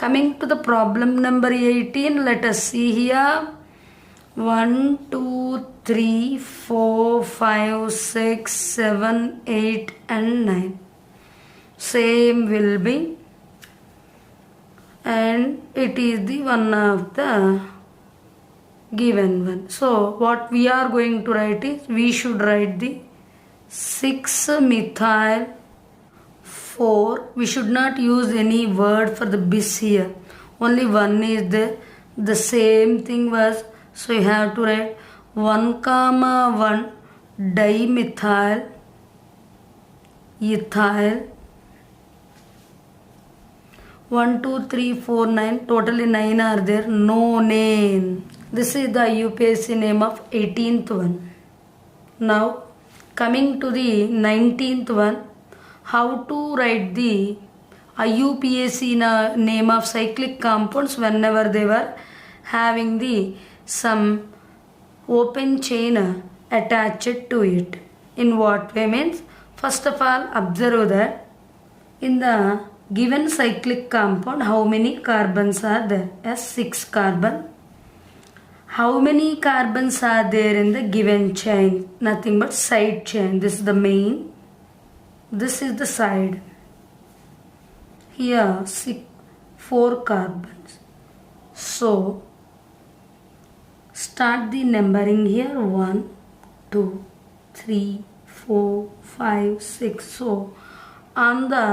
Coming to the problem number 18, let us see here. 1 2 3 4 5 6 7 8 and 9 same will be, and it is the one of the given one. So what we are going to write is, we should write the 6 methyl 4. We should not use any word for the bis here, only one is there. The same thing was, so you have to write 1,1 dimethyl ethyl. 1 2 3 4 9, totally 9 are there, no name. This is the IUPAC name of 18th one. Now coming to the 19th one, how to write the IUPAC name of cyclic compounds whenever they were having the some open chain attached to it. In what way means, first of all observe that in the given cyclic compound how many carbons are there? As 6 carbon. How many carbons are there in the given chain? Nothing but side chain. This is the main, this is the side. Here 4 carbons. So start the numbering here, 1 2 3 4 5 6. So on the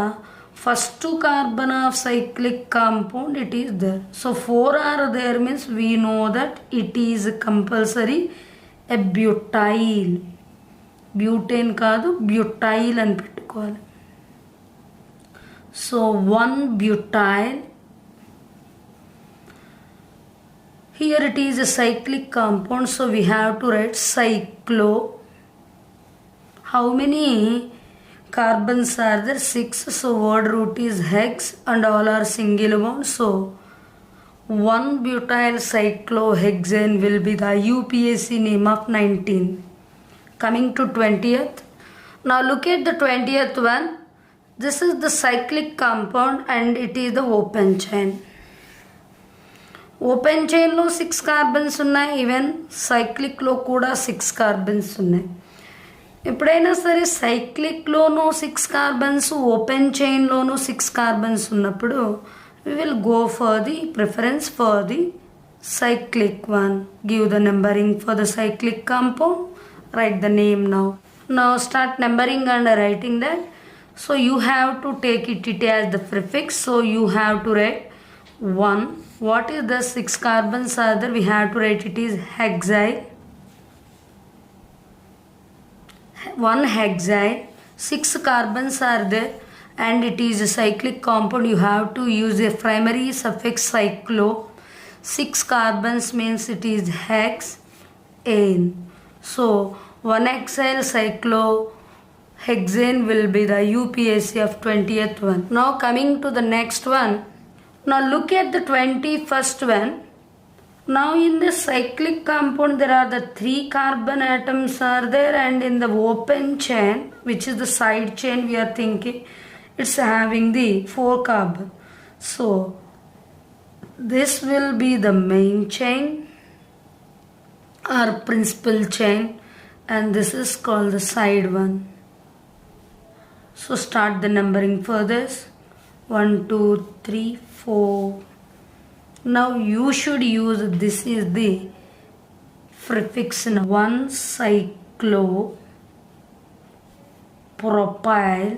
first 2 carbon of cyclic compound it is there, so 4 are there means we know that it is compulsory a butyl. Butane కాదు, butyl అని పెట్టుకోవాలి. So 1 butyl. Here it is a cyclic compound, so we have to write cyclo. How many carbons are there? 6, so word root is hex and all are single bond, so 1-butyl cyclohexane will be the IUPAC name of 19. Coming to 20th. Now look at the 20th one. This is the cyclic compound and it is the open chain. Open చైన్లో 6 carbons ఉన్నాయి, even సైక్లిక్లో కూడా 6 carbons ఉన్నాయి. ఎప్పుడైనా సరే సైక్లిక్లోనూ 6 carbons, open చైన్లోనూ 6 carbons ఉన్నప్పుడు we will go for the preference for the cyclic one. Give the numbering for the cyclic compound. Write the name now. Now start numbering and writing that. So you have to take it as the prefix. So you have to write 1. What is the 6 carbons are there? We have to write it is hexyl. 1 hexyl. 6 carbons are there and it is a cyclic compound. You have to use a primary suffix cyclo. 6 carbons means it is hexane. So 1 hexyl cyclohexane will be the UPAC of 20th one. Now coming to the next one. Now look at the 21st one. Now in the cyclic compound there are the 3 carbon atoms are there, and in the open chain, which is the side chain, we are thinking it's having the 4 carbon. So this will be the main chain or principal chain, and this is called the side one. So start the numbering for this. 1, 2, 3, 4. Now you should use, this is the prefix 1 cyclopropyl.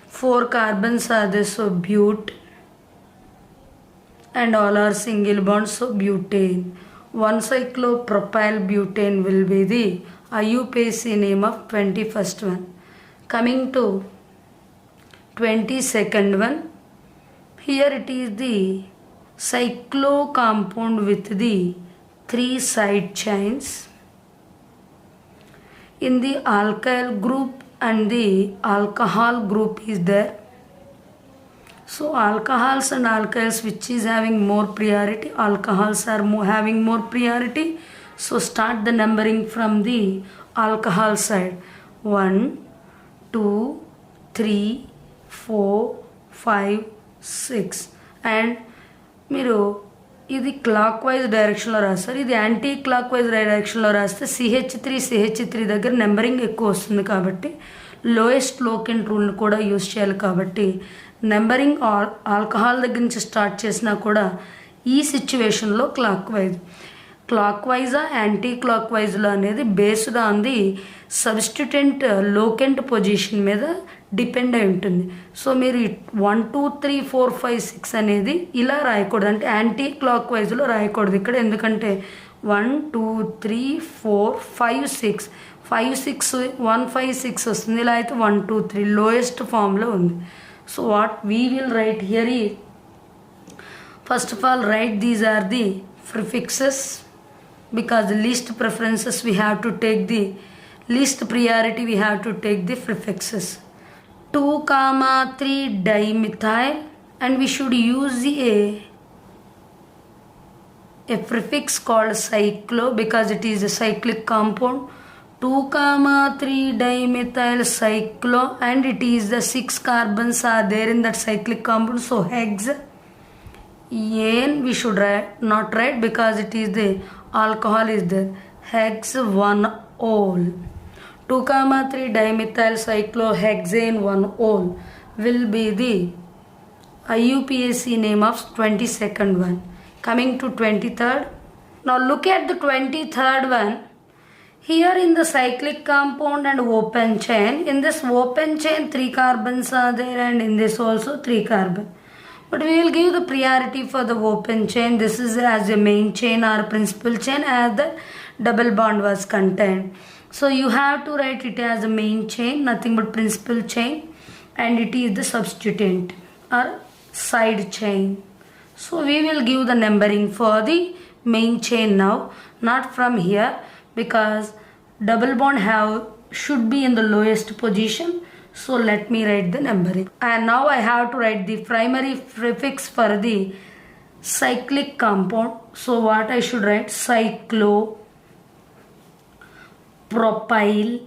4 carbons are there, so bute, and all are single bonds, so butane. 1 cyclopropyl butane will be the IUPAC name of 21st one. Coming to 22nd one. Here it is the cyclo compound with the 3 side chains. In the alkyl group and the alcohol group is there. So alcohols and alkyls, which is having more priority? Alcohols are having more priority. So start the numbering from the alcohol side. 1, 2, 3, 4, 5, 6. And మీరు ఇది clock wise డైరెక్షన్లో రాస్తారు, ఇది anti clock wise డైరెక్షన్లో రాస్తే CH3 దగ్గర numbering ఎక్కువ వస్తుంది. కాబట్టి లోయెస్ట్ లోకెంట్ రూల్ని కూడా యూజ్ చేయాలి. కాబట్టి నెంబరింగ్ ఆల్కహాల్ దగ్గర నుంచి స్టార్ట్ చేసినా కూడా ఈ సిచ్యువేషన్లో క్లాక్ వైజా యాంటీ క్లాక్ వైజ్లో అనేది based on the substituent locant position మీద డిపెండ్ అయి ఉంటుంది. సో మీరు 1, 2, 3, 4, 5, 6 అనేది ఇలా రాయకూడదు, అంటే యాంటీ క్లాక్ వైజ్లో రాయకూడదు ఇక్కడ. ఎందుకంటే 1, 2, 3, 4, 5, 6 1, 5, 6 వస్తుంది. ఇలా అయితే 1, 2, 3 లోయెస్ట్ ఫామ్లో ఉంది. So what we will write here ఈ, first of all write these are the prefixes, because the least preferences we have to take the least priority, we have to take the prefixes. 2,3 dimethyl, and we should use a prefix called cyclo because it is a cyclic compound. 2,3 dimethyl cyclo, and it is the 6 carbons are there in that cyclic compound. So hexane we should not write because it is the alcohol is there. Hex1-ol. 2,3 dimethyl cyclohexane 1-ol will be the IUPAC name of 22nd one. Coming to 23rd. Now look at the 23rd one. Here in the cyclic compound and open chain, in this open chain 3 carbons are there, and in this also 3 carbon. But we will give the priority for the open chain. This is as a main chain or principal chain as the double bond was contained. So you have to write it as a main chain, nothing but principal chain, and it is the substituent or side chain. So we will give the numbering for the main chain now, not from here, because double bond should be in the lowest position. So let me write the numbering. And now I have to write the primary prefix for the cyclic compound. So what I should write? Cyclo propyl,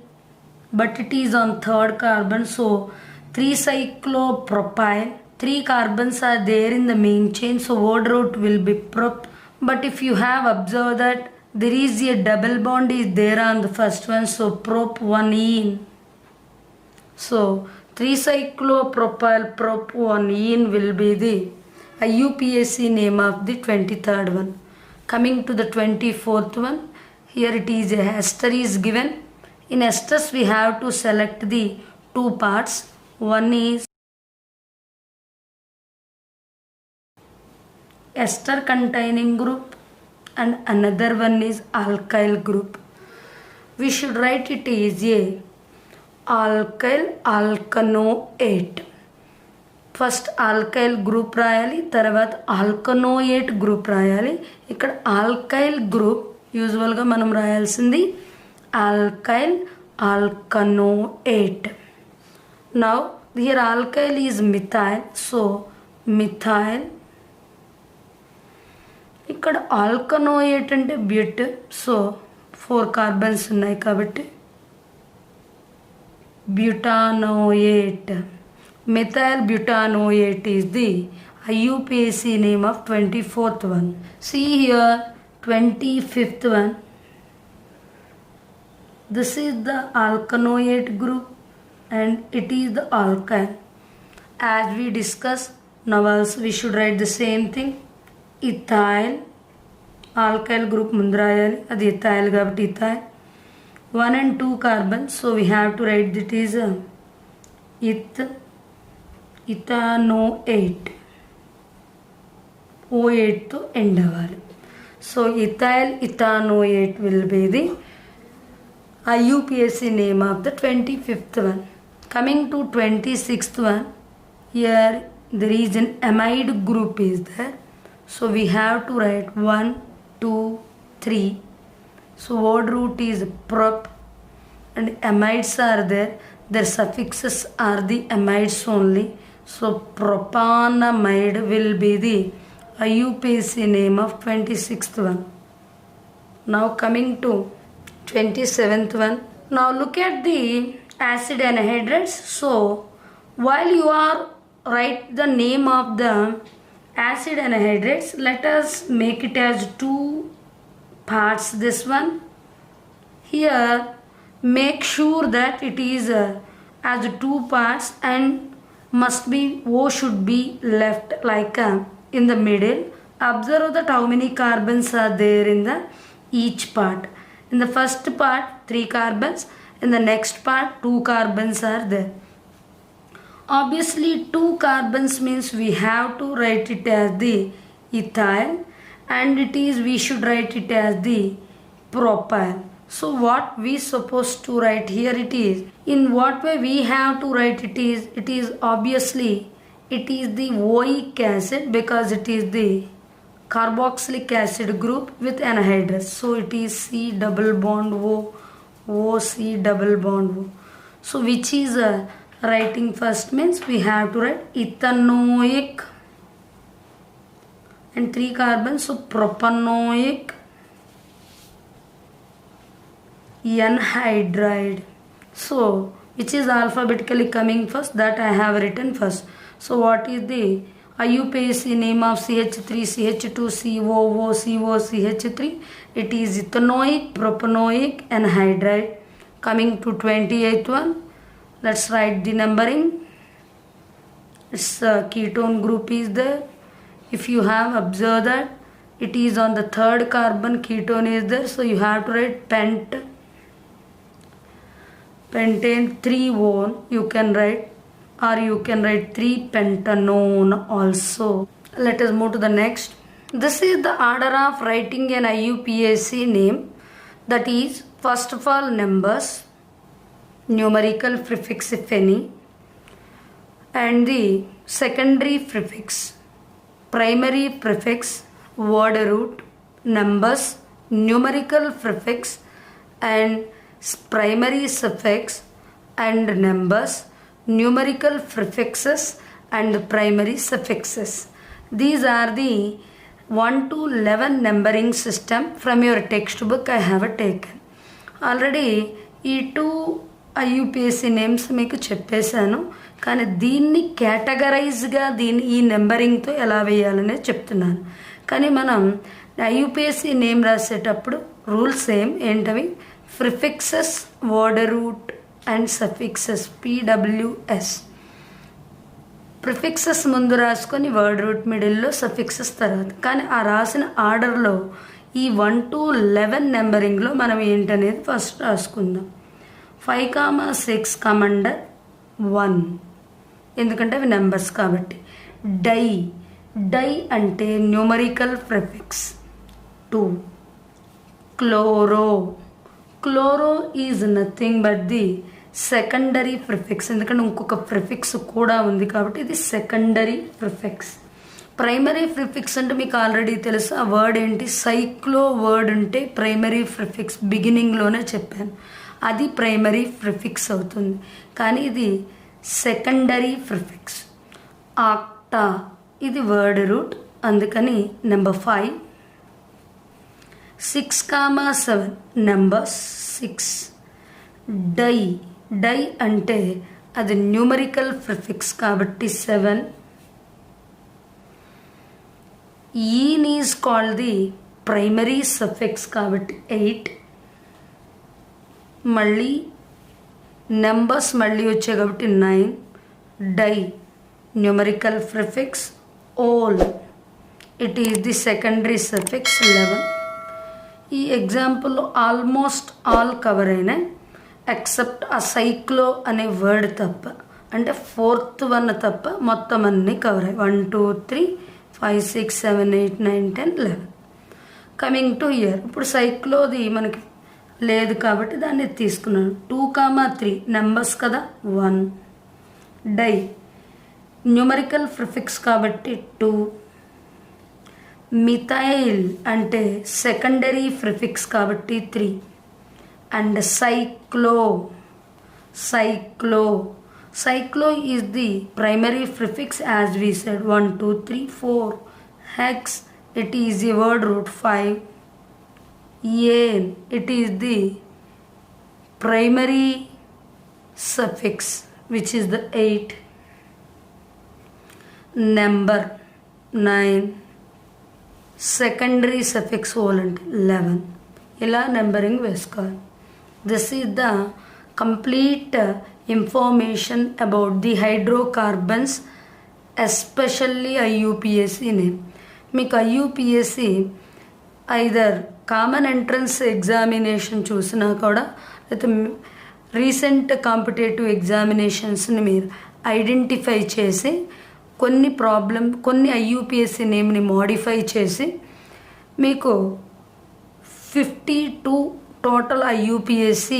but it is on third carbon, so 3-cyclopropyl. 3 carbons are there in the main chain, so word root will be prop. But if you have observed that there is a double bond is there on the first one, so prop 1-ene. So 3-cyclopropyl prop 1-ene will be the IUPAC name of the 23rd one. Coming to the 24th one, here it is a ester is given. In esters we have to select the two parts. One is ester containing group and another one is alkyl group. We should write it as a alkyl alkanoate. First alkyl group రాయాలి, తర్వాత ఆల్కనోయేట్ group రాయాలి. ఇక్కడ alkyl group యూజువల్గా మనం రాయాల్సింది alkyl alkanoate. Now here alkyl is methyl, so methyl. ఇక్కడ alkanoate అంటే but, so 4 carbons ఉన్నాయి కాబట్టి butanoate. Methyl butanoate is the IUPAC name of 24th one. See here 25th one. This is the alkanoate group and it is the alkyl. As we discussed, now also we should write the same thing. Ethyl. Alkyl group mundrayali. Adi ethyl kabatti ethyl. 1 and 2 carbons. So we have to write that is ethanoate. O8 to end అవ్వాలి. So ethyl ethanoate will be the IUPAC name of the 25th one. Coming to 26th one, here there is an amide group is there. So we have to write 1, 2, 3. So word root is prop and amides are there. Their suffixes are the amides only. So propanamide will be the IUPAC name of 26th one. Now coming to 27th one. Now look at the acid anhydrides. So while you are write the name of the acid anhydrides, let us make it as 2 parts. This one here, make sure that it is as 2 parts and must be O should be left like in the middle. Observe that how many carbons are there in the each part. In the first part 3 carbons, in the next part 2 carbons are there. Obviously 2 carbons means we have to write it as the ethyl and it is we should write it as the propyl. So what we supposed to write here it is, in what way we have to write it is obviously it is the oic acid because it is the carboxylic acid group with anhydrous. So it is C double bond O, O C double bond O. So which is writing first means we have to write ethanoic and 3 carbons, so propanoic anhydride. So which is alphabetically coming first, that I have written first. So what is the IUPAC name of CH3 CH2 COO CO CH3? It is ethanoic propanoic anhydride. Coming to 28th one, let's write the numbering. Its ketone group is there. If you have observed that it is on the 3rd carbon ketone is there, so you have to write pentane 3-one you can write, or you can write 3-pentanone also. Let us move to the next. This is the order of writing an IUPAC name, that is first of all numbers, numerical prefix if any, and the secondary prefix, primary prefix, word root, numbers, numerical prefix and primary suffix and numbers, numerical prefixes and primary suffixes. These are the 1 to 11 numbering system from your textbook I have taken. Already ఈ 2 ఐయుపిఎస్సి names మీకు చెప్పేశాను, కానీ దీన్ని కేటగరైజ్గా ఈ నెంబరింగ్తో ఎలా వేయాలనేది చెప్తున్నాను. కానీ మనం ఐయుపిఎస్సి నేమ్ రాసేటప్పుడు రూల్స్ ఏంటవి? Prefixes, word route and suffixes, PWS. Prefixes ముందు రాసుకొని వర్డ్ రూట్ మిడిల్లో, సఫిక్సెస్ తర్వాత. కానీ ఆ రాసిన ఆర్డర్లో ఈ 1 to 11 నెంబరింగ్లో మనం ఏంటనేది ఫస్ట్ రాసుకుందాం. 5, 6 అండర్ 1, ఎందుకంటే అవి నెంబర్స్ కాబట్టి. డై అంటే numerical prefix 2. Chloro is nothing but the secondary prefix, ఎందుకంటే ఇంకొక ప్రిఫిక్స్ కూడా ఉంది కాబట్టి ఇది సెకండరీ ప్రిఫిక్స్. ప్రైమరీ ప్రిఫిక్స్ అంటే మీకు ఆల్రెడీ తెలుసు, ఆ వర్డ్ ఏంటి? సైక్లో వర్డ్ ఉంటే ప్రైమరీ ప్రిఫిక్స్ బిగినింగ్లోనే చెప్పాను, అది ప్రైమరీ ప్రిఫిక్స్ అవుతుంది. కానీ ఇది సెకండరీ ప్రిఫిక్స్. ఆక్టా ఇది వర్డ్ రూట్, అందుకని నెంబర్ 5. 6, 7 నెంబర్స్ 6. డై అంటే అది న్యూమరికల్ ప్రిఫిక్స్ కాబట్టి 7. Ene is called the primary suffix కాబట్టి 8. మళ్ళీ నెంబర్స్ మళ్ళీ వచ్చాయి కాబట్టి 9. Di numerical prefix. Ol it is the secondary suffix 11. ఈ ఎగ్జాంపుల్లో ఆల్మోస్ట్ ఆల్ కవర్ అయినాయి ఎక్సెప్ట్ ఆ సైక్లో అనే వర్డ్ తప్ప, అంటే 4th one తప్ప మొత్తం అన్నీ కవర్ అయ్యాయి. 1, 2, 3, 5, 6, 7, 8, 9, 10, 11. కమింగ్ టు ఇయర్, ఇప్పుడు సైక్లోది మనకి లేదు కాబట్టి దాన్ని తీసుకున్నాను. 2, 3 నెంబర్స్ కదా 1. డై న్యూమరికల్ ప్రిఫిక్స్ కాబట్టి 2. మిథైల్ అంటే సెకండరీ ప్రిఫిక్స్ కాబట్టి 3. And cyclo is the primary prefix as we said. 1, 2, 3, 4. Hex it is the word root 5. Ane it is the primary suffix which is the 8. Number 9. Secondary suffix ol అంటే 11. ఇలా numbering వేసుకోవాలి. This is the complete information about the hydrocarbons, especially IUPAC name. మీకు IUPAC either common entrance examination చూసినా కూడా, లేకపోతే recent competitive ఎగ్జామినేషన్స్ని మీరు identify చేసి కొన్ని IUPAC నేమ్ని మోడిఫై చేసి మీకు 52 టోటల్ IUPAC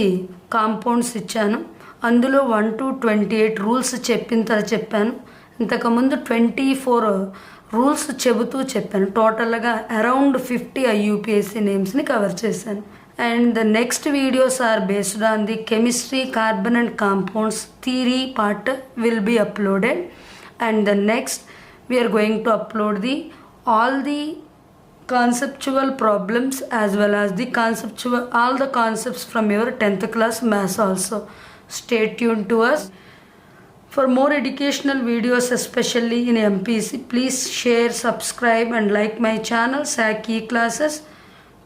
కాంపౌండ్స్ ఇచ్చాను. అందులో 1 to 28 రూల్స్ చెప్పాను. ఇంతకుముందు 24 రూల్స్ చెప్పాను. టోటల్గా అరౌండ్ 50 IUPAC నేమ్స్ని కవర్ చేశాను. And the next videos are based on the chemistry, carbon and compounds theory part will be uploaded. And the next we are going to upload all the conceptual problems as well as all the concepts from your 10th class maths also. Stay tuned to us for more educational videos, especially in MPC. Please share, subscribe and like my channel SAC classes.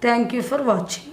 Thank you for watching.